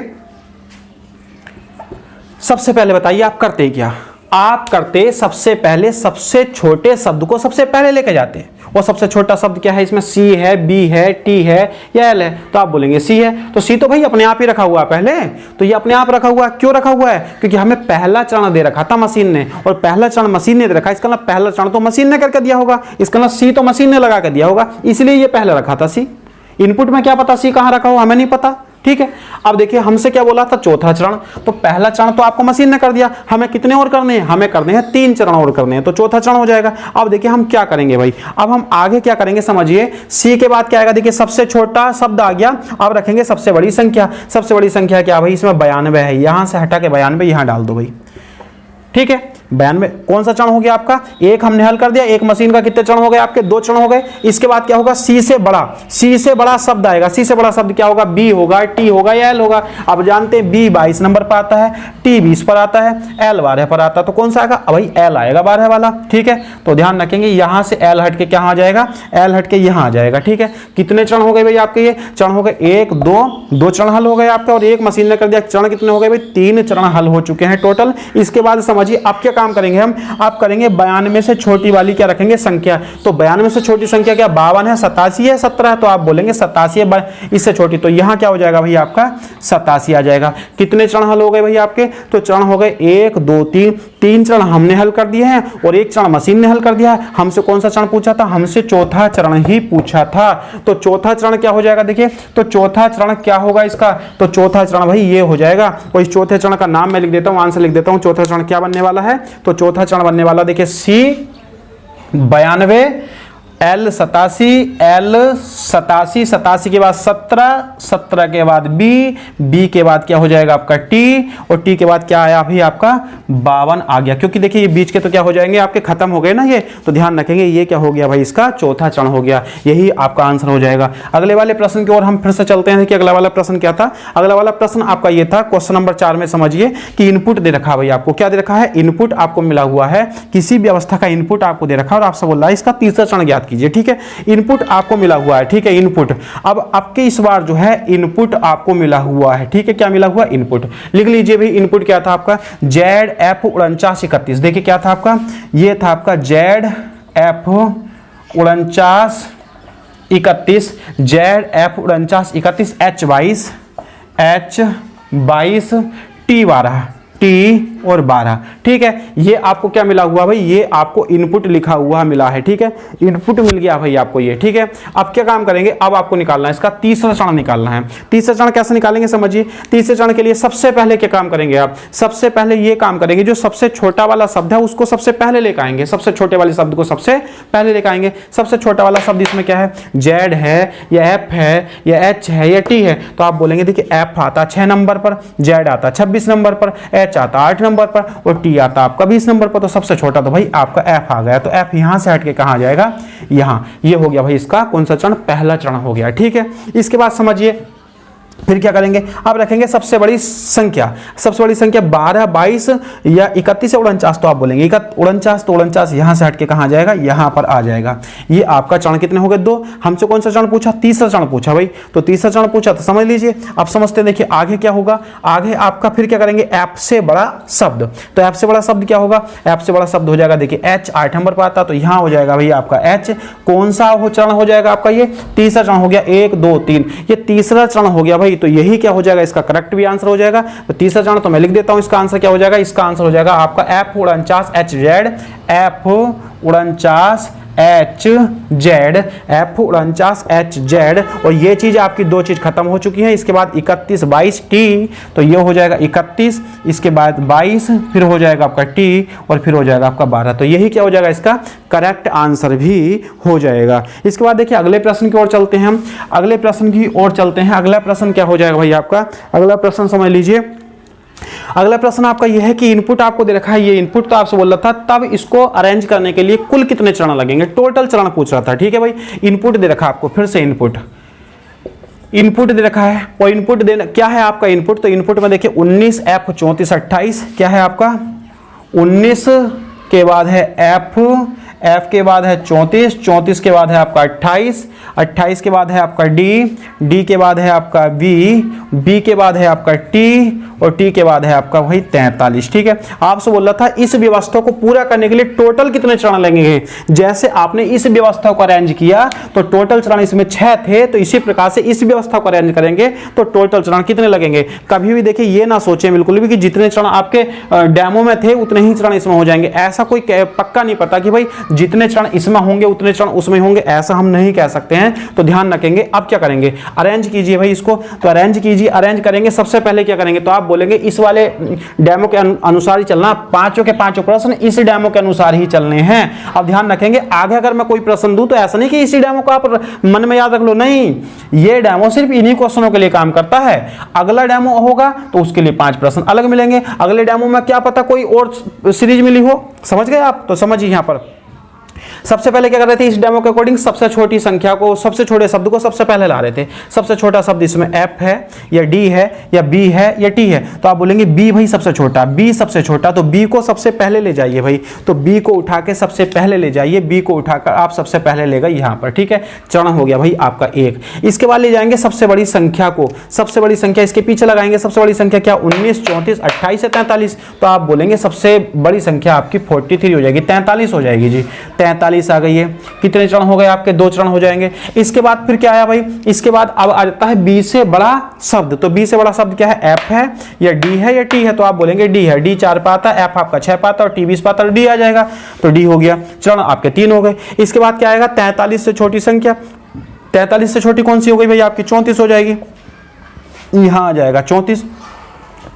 सबसे पहले बताइए आप करते क्या, आप करते सबसे पहले सबसे छोटे शब्द को सबसे पहले लेके जाते हैं। और सबसे छोटा शब्द क्या है इसमें, C है, B है, T है या L है, तो आप बोलेंगे C है। तो C तो भाई अपने आप ही रखा हुआ है पहले, तो ये अपने आप रखा हुआ है। क्यों रखा हुआ है, क्योंकि हमें पहला चरण दे रखा था मशीन ने, और पहला चरण मशीन ने दे रखा, इसका मतलब पहला चरण तो मशीन ने करके दिया होगा, इसका मतलब C तो मशीन ने लगा के दिया होगा, इसलिए ये पहले रखा था C। इनपुट में क्या पता C कहां रखा हो, हमें नहीं पता, ठीक है। अब देखिए हमसे क्या बोला था, चौथा चरण। तो पहला चरण तो आपको मशीन ने कर दिया, हमें कितने और करने हैं, हमें करने हैं 3 चरण और करने हैं, तो चौथा चरण हो जाएगा। अब देखिए हम क्या करेंगे भाई, अब हम आगे क्या करेंगे समझिए। सी के बाद क्या आएगा, देखिए सबसे छोटा शब्द आ गया, अब रखेंगे सबसे बड़ी संख्या। सबसे बड़ी संख्या क्या भाई, इसमें 92 है, यहां से हटा के 92 यहां डाल दो भाई, ठीक है। 92 कौन सा चरण हो गया आपका, एक हमने हल कर दिया, एक मशीन का कितने चरण हो गए आपके, 2 चरण हो गए। इसके बाद क्या होगा, सी से बड़ा शब्द आएगा। सी से बड़ा शब्द क्या होगा, बी होगा, टी होगा या एल होगा। अब जानते हैं बी 22 नंबर पर आता है, टी 20 पर आता है, एल 12 पर आता है, तो कौन सा आएगा भाई, एल आएगा 12 वाला, ठीक है। तो ध्यान रखेंगे यहां से एल हट के क्या आ जाएगा, एल हट के यहां आ जाएगा, ठीक है। कितने चरण हो गए भाई आपके, ये चरण हो गए 1 2 चरण हल हो गए आपके, और एक मशीन ने कर दिया। चरण कितने हो गए भाई, 3 चरण हल हो चुके हैं टोटल। इसके बाद समझिए अब क्या काम करेंगे हम, आप करेंगे 92 से छोटी वाली क्या रखेंगे संख्या। तो 92 से छोटी संख्या क्या, 52 है, 87 है, 17 है, तो आप बोलेंगे 87 है इससे छोटी, तो यहां क्या हो जाएगा भाई आपका 87 आ जाएगा। कितने चरण हल हो गए भाई आपके, तो चरण हो गए 1 2 3 चरण हमने हल कर दिए हैं, और एक चरण मशीन ने हल कर दिया है। हमसे कौन सा चरण पूछा था, हमसे चौथा चरण ही पूछा था। तो चौथा चरण क्या हो जाएगा, देखिए तो चौथा चरण क्या होगा इसका, तो चौथा चरण भाई ये हो जाएगा। और इस चौथे चरण का नाम मैं लिख देता हूं, आंसर लिख देता हूं। चौथा चरण क्या बनने वाला है, तो चौथा चरण बनने वाला देखिए सी 92, एल 87 के बाद 17 के बाद बी के बाद क्या हो जाएगा आपका टी, और टी के बाद क्या आया भाई आपका 52 आ गया, क्योंकि देखिए ये बीच के तो क्या हो जाएंगे आपके खत्म हो गए ना ये, तो ध्यान रखेंगे ये क्या हो गया भाई इसका चौथा चरण हो गया, यही आपका आंसर हो जाएगा। अगले वाले प्रश्न की ओर हम फिर से चलते हैं कि अगला वाला प्रश्न क्या था। अगला वाला प्रश्न आपका ये था, क्वेश्चन नंबर 4 में समझिए कि इनपुट दे रखा है भाई आपको, क्या दे रखा है, इनपुट आपको मिला हुआ है, किसी व्यवस्था का इनपुट आपको दे रखा है, और आपसे बोल रहा है इसका तीसरा चरण ज्ञात कीजिए, ठीक है। इनपुट आपको मिला हुआ है, ठीक है, इनपुट। अब आपके इस बार जो है इनपुट आपको मिला हुआ है, ठीक है, क्या मिला हुआ, इनपुट लिख लीजिए भाई। इनपुट क्या था आपका, ZF 4931, देखिए क्या था आपका, ये था आपका ZF 4931, ZF 4931 H22 T12 और 12, ठीक है। ये आपको क्या मिला हुआ भाई, ये आपको इनपुट लिखा हुआ मिला है, ठीक है, इनपुट मिल गया भाई आपको ये, ठीक है। अब क्या काम करेंगे, अब आपको निकालना है इसका तीसरा चरण निकालना है। तीसरा चरण कैसे निकालेंगे समझिए। तीसरे चरण के लिए सबसे पहले क्या काम करेंगे आप, सबसे पहले ये काम करेंगे, जो सबसे छोटा वाला शब्द है उसको सबसे पहले लेकर आएंगे, सबसे छोटे वाले शब्द को सबसे पहले लेकर आएंगे। सबसे छोटा वाला शब्द इसमें क्या है, Z है या F है या H है या T है, तो आप बोलेंगे देखिए F आता 6 नंबर पर, Z आता 26 नंबर पर, H आता 8 नंबर पर, और T आता आपका 20 नंबर पर, तो सबसे छोटा तो भाई आपका F आ गया। तो F यहां से हट के कहां आ जाएगा, यहां। ये हो गया भाई इसका कौन सा चरण, पहला चरण हो गया, ठीक है। इसके बाद समझिए फिर क्या करेंगे, अब रखेंगे सबसे बड़ी संख्या। सबसे बड़ी संख्या 12 22 या 31 या 49, तो आप बोलेंगे 49, तो 49 यहां से हटके कहां आ जाएगा, यहां पर आ जाएगा। ये आपका चरण कितने हो गए, 2। हमसे कौन सा चरण पूछा, तीसरा चरण पूछा भाई, तो तीसरा चरण पूछा तो समझ लीजिए। अब समझते हैं, देखिए आगे क्या होगा, आगे आपका फिर क्या करेंगे, एफ से बड़ा शब्द। तो एफ से बड़ा शब्द क्या होगा, एफ से बड़ा शब्द हो जाएगा देखिए H 8 नंबर पर आता, तो यहां हो जाएगा भाई आपका H। कौन सा चरण हो जाएगा आपका, ये तीसरा चरण हो गया, 1 2 3, ये तीसरा चरण हो गया भाई। तो यही क्या हो जाएगा, इसका करेक्ट भी आंसर हो जाएगा। तो तीसरा चरण तो मैं लिख देता हूं, इसका आंसर क्या हो जाएगा, इसका आंसर हो जाएगा आपका F 49 HZ, F 49 HZ, F 49 HZ। और ये चीज आपकी दो चीज खत्म हो चुकी है। इसके बाद 31 22 T, तो ये हो जाएगा 31, इसके बाद 22, फिर हो जाएगा आपका T, और फिर हो जाएगा आपका 12। तो यही क्या हो जाएगा, इसका करेक्ट आंसर भी हो जाएगा। इसके बाद देखिए अगले प्रश्न की ओर चलते हैं हम, अगले प्रश्न की ओर चलते हैं। अगला प्रश्न क्या हो जाएगा भाई आपका, अगला प्रश्न समझ लीजिए। अगला प्रश्न आपका यह है कि इनपुट आपको दे रखा है, ये इनपुट तो आपसे बोल रहा था, तब इसको अरेंज करने के लिए कुल कितने चरण लगेंगे, टोटल चरण पूछ रहा था, ठीक है भाई। इनपुट दे रखा है आपको, फिर से इनपुट दे रखा है, और इनपुट देना क्या है आपका इनपुट, तो इनपुट में देखिए 19 F 34 28 क्या है आपका, 19 के बाद है F के बाद है 34 के बाद है आपका 28 के बाद है आपका D के बाद है आपका B के बाद है आपका T, और T के बाद है आपका भाई 43, ठीक है। आपसे बोल रहा था इस व्यवस्था को पूरा करने के लिए टोटल कितने चरण लगेंगे। जैसे आपने इस व्यवस्था को अरेंज किया तो टोटल चरण इसमें 6 थे, तो इसी प्रकार से इस व्यवस्था को अरेंज करेंगे तो टोटल चरण कितने लगेंगे। कभी भी देखिए ये ना सोचें बिल्कुल भी कि जितने चरण आपके डेमो में थे उतने ही चरण इसमें हो जाएंगे, ऐसा कोई पक्का नहीं पता कि भाई जितने चरण इसमें होंगे उतने चरण उसमें होंगे, ऐसा हम नहीं कह सकते हैं। तो ध्यान रखेंगे। अब क्या करेंगे, अरेंज कीजिए भाई इसको। तो अरेंज कीजिए, अरेंज करेंगे। सबसे पहले क्या करेंगे, तो आप बोलेंगे इस वाले डेमो के अनुसार ही चलना, पांचों के पांचों प्रश्न इस डेमो के अनुसार ही चलने हैं। अब ध्यान रखेंगे, आगे अगर मैं कोई प्रश्न दूं तो ऐसा नहीं कि इसी डेमो को आप मन में याद रख लो, नहीं, ये डेमो सिर्फ इन्हीं क्वेश्चनों के लिए काम करता है। अगला डेमो होगा तो उसके लिए 5 प्रश्न अलग मिलेंगे। अगले डेमो में क्या पता कोई और सीरीज मिली हो, समझ गए आप। तो समझिए यहां पर सबसे पहले क्या कर रहे थे, इस डेमो के अकॉर्डिंग सबसे छोटी संख्या को, सबसे छोटे शब्द को सबसे पहले ला रहे थे। सबसे छोटा शब्द इसमें एफ है या डी है या बी है या टी है, तो आप बोलेंगे बी भाई सबसे छोटा, बी सबसे छोटा, तो बी को सबसे पहले ले जाइए भाई। तो बी को उठा के सबसे पहले ले जाइए, बी को उठाकर आप सबसे पहले ले गए यहां पर, ठीक है। चरण हो गया भाई आपका 1। इसके बाद ले जाएंगे सबसे बड़ी संख्या को, सबसे बड़ी संख्या इसके पीछे लगाएंगे। सबसे बड़ी संख्या क्या, 19, 34, 28 या 43, तो आप बोलेंगे सबसे बड़ी संख्या आपकी 43 हो जाएगी, 43 हो जाएगी जी। 43 आ गई है। कितने चरण हो गए आपके, 2 चरण हो जाएंगे। इसके बाद फिर क्या आया भाई, इसके बाद अब आ जाता है बी से बड़ा शब्द। तो बी से बड़ा शब्द क्या है, एफ है या डी है या टी है, तो आप बोलेंगे डी है। डी 4 पे आता है, एफ आपका 6 पे आता है और टी 20 पे आता है, डी आ जाएगा। तो डी हो गया। चरण आपके 3 हो गए। इसके बाद क्या आएगा, 43 से छोटी संख्या। 43 से छोटी कौन सी हो गई भाई आपकी, 34 हो जाएगी। यहां आ जाएगा 34।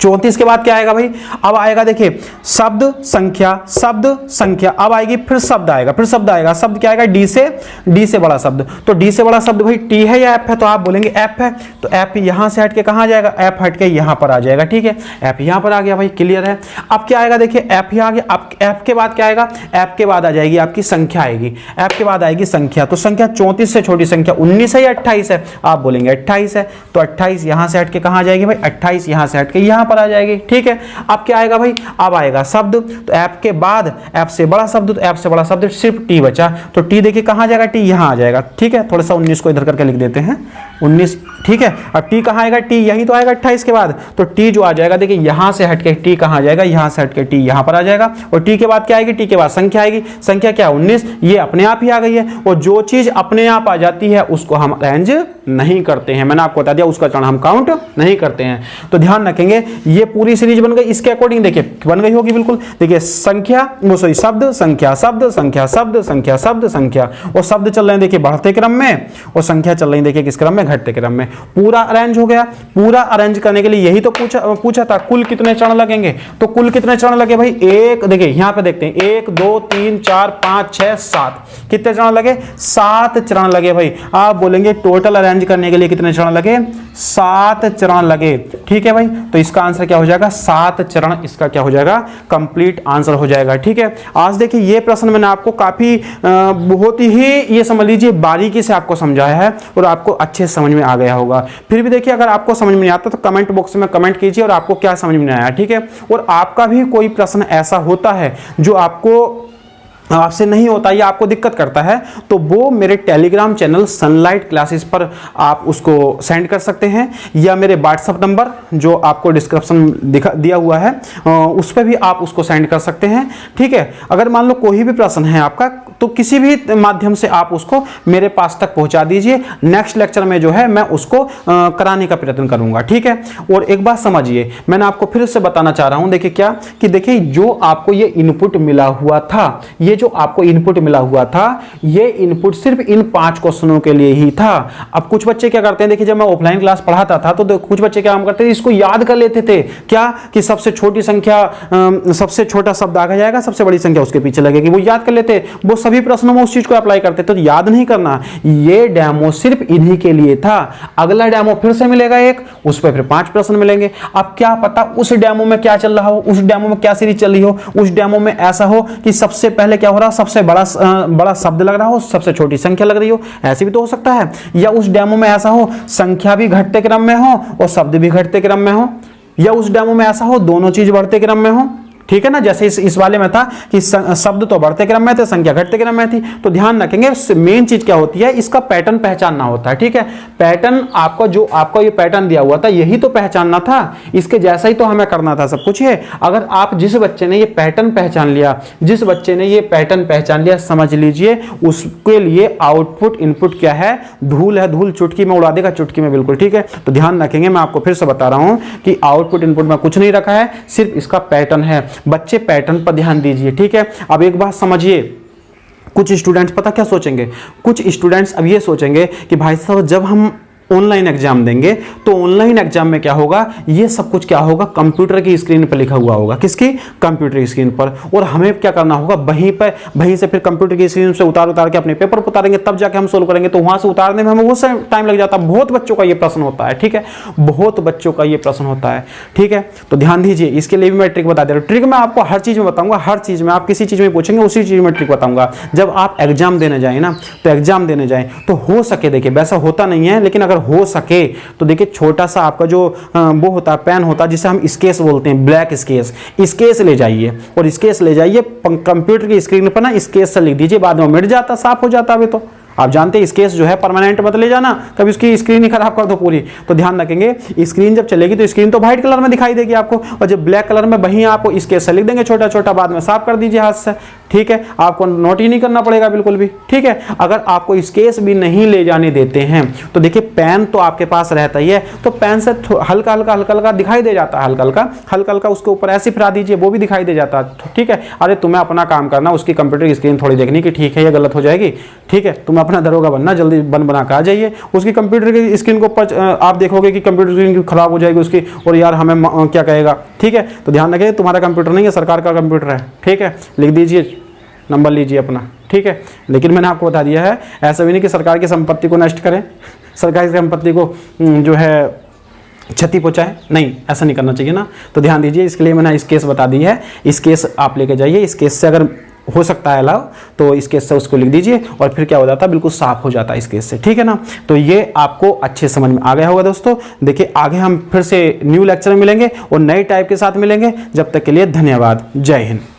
34 के बाद क्या आएगा भाई, अब आएगा देखिए शब्द संख्या, शब्द संख्या। अब आएगी फिर शब्द आएगा, फिर शब्द आएगा। शब्द क्या आएगा, डी से बड़ा शब्द। तो डी से बड़ा शब्द भाई टी है या एफ है, तो आप बोलेंगे एफ है। तो एफ यहां से हट के कहां जाएगा, एफ हट के यहां पर आ जाएगा, ठीक है। एफ यहां पर आ गया भाई, क्लियर है। अब क्या आएगा देखिए, एफ यहां आ गया। अब एफ के बाद क्या आएगा, एफ के बाद आ जाएगी आपकी संख्या आएगी। एफ के बाद आएगी संख्या। तो संख्या 34 से छोटी संख्या 19 है या 28 है, आप बोलेंगे 28 है। तो 28 यहां से हट के कहां जाएगी भाई, 28 यहां से हट के यहां पर आ जाएगी, ठीक है। अब क्या आएगा भाई, अब आएगा शब्द। तो एफ के बाद एफ से बड़ा शब्द, तो एफ से बड़ा शब्द सिर्फ टी बचा। तो टी देखिए कहां जाएगा, टी यहां आ जाएगा, ठीक है। थोड़ा सा 19 को इधर करके लिख देते हैं, 19, ठीक है। अब टी कहां आएगा, टी यही तो आएगा 28 के बाद। तो टी जो आ जाएगा देखिए यहां से हटके टी कहां जाएगा, यहां से हटके टी यहां पर आ जाएगा। और टी के बाद क्या आएगी, टी के बाद संख्या आएगी। संख्या क्या, 19, ये अपने आप ही आ गई है। और जो चीज अपने आप आ जाती है उसको हम अरेंज नहीं करते हैं, मैंने आपको बता दिया, उसका चरण हम काउंट नहीं करते हैं। तो ध्यान रखेंगे, ये पूरी सीरीज बन गई। इसके अकॉर्डिंग देखिए बन गई होगी बिल्कुल। देखिए संख्या, वो सॉरी शब्द संख्या, शब्द संख्या, शब्द संख्या, शब्द संख्या। और शब्द चल रहे हैं देखिए बढ़ते क्रम में, और संख्या चल रही है देखिए किस क्रम में, घटते क्रम में। पूरा अरेंज हो गया। पूरा अरेंज करने के लिए यही तो पूछा था, कुल कितने चरण लगेंगे। तो कुल कितने चरण लगे भाई, एक, देखिए यहां पे देखते हैं, 1 2 3 4 5 6 7, कितने चरण लगे, 7 चरण लगे भाई। आप बोलेंगे टोटल अरेंज करने के लिए कितने चरण लगे, 7 चरण लगे, ठीक है भाई। तो इसका आंसर क्या हो जाएगा, 7 चरण, इसका क्या हो जाएगा, कंप्लीट आंसर हो जाएगा, ठीक है। आज देखिए ये प्रश्न मैंने आपको काफी बहुत ही, ये समझ लीजिए बारीकी से आपको समझाया है और आपको अच्छे समझ में आ गया होगा। फिर भी देखिए अगर आपको समझ में नहीं आता तो कमेंट बॉक्स में कमेंट कीजिए और आपको क्या समझ में नहीं आया, ठीक है। और आपका भी कोई प्रश्न ऐसा होता है जो आपसे नहीं होता या आपको दिक्कत करता है, तो वो मेरे टेलीग्राम चैनल सनलाइट क्लासेस पर आप उसको सेंड कर सकते हैं, या मेरे व्हाट्सएप नंबर जो आपको डिस्क्रिप्शन दिया हुआ है उस पर भी आप उसको सेंड कर सकते हैं, ठीक है। अगर मान लो कोई भी प्रश्न है आपका, तो किसी भी माध्यम से आप उसको मेरे पास तक पहुंचा दीजिए। नेक्स्ट लेक्चर में जो है मैं उसको कराने का प्रयत्न करूंगा, ठीक है। और एक बात समझिए, मैंने आपको फिर से बताना चाह रहा हूं, देखिए क्या कि देखिए जो आपको ये इनपुट मिला हुआ था, ये जो आपको इनपुट मिला हुआ था, ये इनपुट सिर्फ इन 5 क्वेश्चनों के लिए ही था। अब कुछ बच्चे क्या करते हैं, देखिए जब मैं ऑफलाइन क्लास पढ़ाता था तो कुछ बच्चे क्या काम करते थे, इसको याद कर लेते थे, क्या कि सबसे छोटी संख्या, सबसे छोटा शब्द आगे जाएगा, सबसे बड़ी संख्या उसके पीछे लगेगी, वो याद कर लेते। वो सभी प्रश्नों में उस चीज को अप्लाई करते, तो याद नहीं करना। ये डेमो सिर्फ इन्हीं के लिए था। अगला डेमो फिर से मिलेगा एक, उस पर फिर 5 प्रश्न मिलेंगे। अब क्या पता उस डेमो में क्या चल रहा हो, उस डेमो में क्या सीरीज चल रही हो, उस डेमो में ऐसा हो कि सबसे पहले क्या हो रहा, सबसे बड़ा शब्द लग रहा हो, सबसे छोटी संख्या लग रही हो, ऐसे भी तो हो सकता है। या उस डेमो में ऐसा हो संख्या भी घटते क्रम में हो और शब्द भी घटते क्रम में हो, या उस डेमो में ऐसा हो दोनों चीज बढ़ते क्रम में हो, ठीक है ना। जैसे इस वाले में था कि शब्द तो बढ़ते क्रम में थे, संख्या घटते क्रम में थी। तो ध्यान रखेंगे मेन चीज क्या होती है, इसका पैटर्न पहचानना होता है, ठीक है। पैटर्न आपको, जो आपको ये पैटर्न दिया हुआ था, यही तो पहचानना था, इसके जैसा ही तो हमें करना था सब कुछ। है अगर आप जिस बच्चे ने ये पैटर्न पहचान लिया, जिस बच्चे ने ये पैटर्न पहचान लिया, समझ लीजिए उसके लिए आउटपुट इनपुट क्या है, धूल है, धूल चुटकी में उड़ा देगा, चुटकी में बिल्कुल, ठीक है। तो ध्यान रखेंगे, मैं आपको फिर से बता रहा हूं कि आउटपुट इनपुट में कुछ नहीं रखा है, सिर्फ इसका पैटर्न है। बच्चे पैटर्न पर ध्यान दीजिए, ठीक है। अब एक बात समझिए, कुछ स्टूडेंट्स पता क्या सोचेंगे, कुछ स्टूडेंट्स अब ये सोचेंगे कि भाई साहब जब हम ऑनलाइन एग्जाम देंगे तो ऑनलाइन एग्जाम में क्या होगा, ये सब कुछ क्या होगा, कंप्यूटर की स्क्रीन पर लिखा हुआ होगा। किसकी? कंप्यूटर की स्क्रीन पर। और हमें क्या करना होगा, वहीं से फिर कंप्यूटर की स्क्रीन से उतार के अपने पेपर पर उतारेंगे, तब जाके हम सोल्व करेंगे। तो वहां से उतारने में हमें वो टाइम लग जाता है। बहुत बच्चों का ये प्रश्न होता है, ठीक है, बहुत बच्चों का ये प्रश्न होता है, ठीक है। तो ध्यान दीजिए, इसके लिए भी मैं ट्रिक बता दे रहा हूँ। ट्रिक मैं आपको हर चीज में बताऊंगा, हर चीज में। आप किसी चीज में पूछेंगे उसी चीज में ट्रिक बताऊंगा। जब आप एग्जाम देने जाए ना, तो एग्जाम देने जाए तो हो सके, देखिए वैसा होता नहीं है, लेकिन अगर हो सके तो देखिए छोटा सा आपका जो वो होता है, पेन होता है जिसे हम स्केच बोलते हैं, ब्लैक स्केच ले जाइए और स्केच ले जाइए कंप्यूटर की स्क्रीन पर ना, स्केच से लिख दीजिए, बाद में मिट जाता, साफ हो जाता। अभी तो आप जानते हैं स्केच जो है परमानेंट मत ले जाना, कभी उसकी स्क्रीन ही खराब कर दो पूरी। तो ध्यान रखेंगे, स्क्रीन जब चलेगी तो स्क्रीन तो व्हाइट कलर में दिखाई देगी आपको, और जब ब्लैक कलर में वहीं आप स्केच से लिख देंगे छोटा छोटा, बाद में साफ कर दीजिए हाथ से, ठीक है। आपको नोट ही नहीं करना पड़ेगा बिल्कुल भी, ठीक है। अगर आपको स्केच भी नहीं ले जाने देते हैं तो देखिए पेन तो आपके पास रहता ही है, तो पेन से हल्का हल्का दिखाई दे जाता है, हल्का हल्का उसके ऊपर ऐसे फिरा दीजिए, वो भी दिखाई दे जाता है, ठीक है। अरे तुम्हें अपना काम करना, उसकी कंप्यूटर की स्क्रीन थोड़ी देखनी कि ठीक है ये गलत हो जाएगी, ठीक है। तुम्हें अपना दरोगा बनना, जल्दी बना के आ जाइए। उसकी कंप्यूटर की स्क्रीन को आप देखोगे कि कंप्यूटर स्क्रीन खराब हो जाएगी उसकी, और यार हमें क्या कहेगा, ठीक है। तो ध्यान रखिए, तुम्हारा कंप्यूटर नहीं है, सरकार का कंप्यूटर है, ठीक है। लिख दीजिए, नंबर लीजिए अपना, ठीक है। लेकिन मैंने आपको बता दिया है, ऐसा भी नहीं कि सरकार की संपत्ति को नष्ट करें, सरकारी संपत्ति को जो है क्षति पहुंचाए, नहीं, ऐसा नहीं करना चाहिए ना। तो ध्यान दीजिए, इसके लिए मैंने इस केस बता दी है, इस केस आप लेके जाइए। इस केस से अगर हो सकता है अलाउ, तो इस केस से उसको लिख दीजिए और फिर क्या हो जाता है, बिल्कुल साफ हो जाता है इस केस से, ठीक है ना। तो ये आपको अच्छे समझ में आ गया होगा दोस्तों। देखिए आगे हम फिर से न्यू लेक्चर में मिलेंगे और नए टाइप के साथ मिलेंगे। जब तक के लिए धन्यवाद, जय हिंद।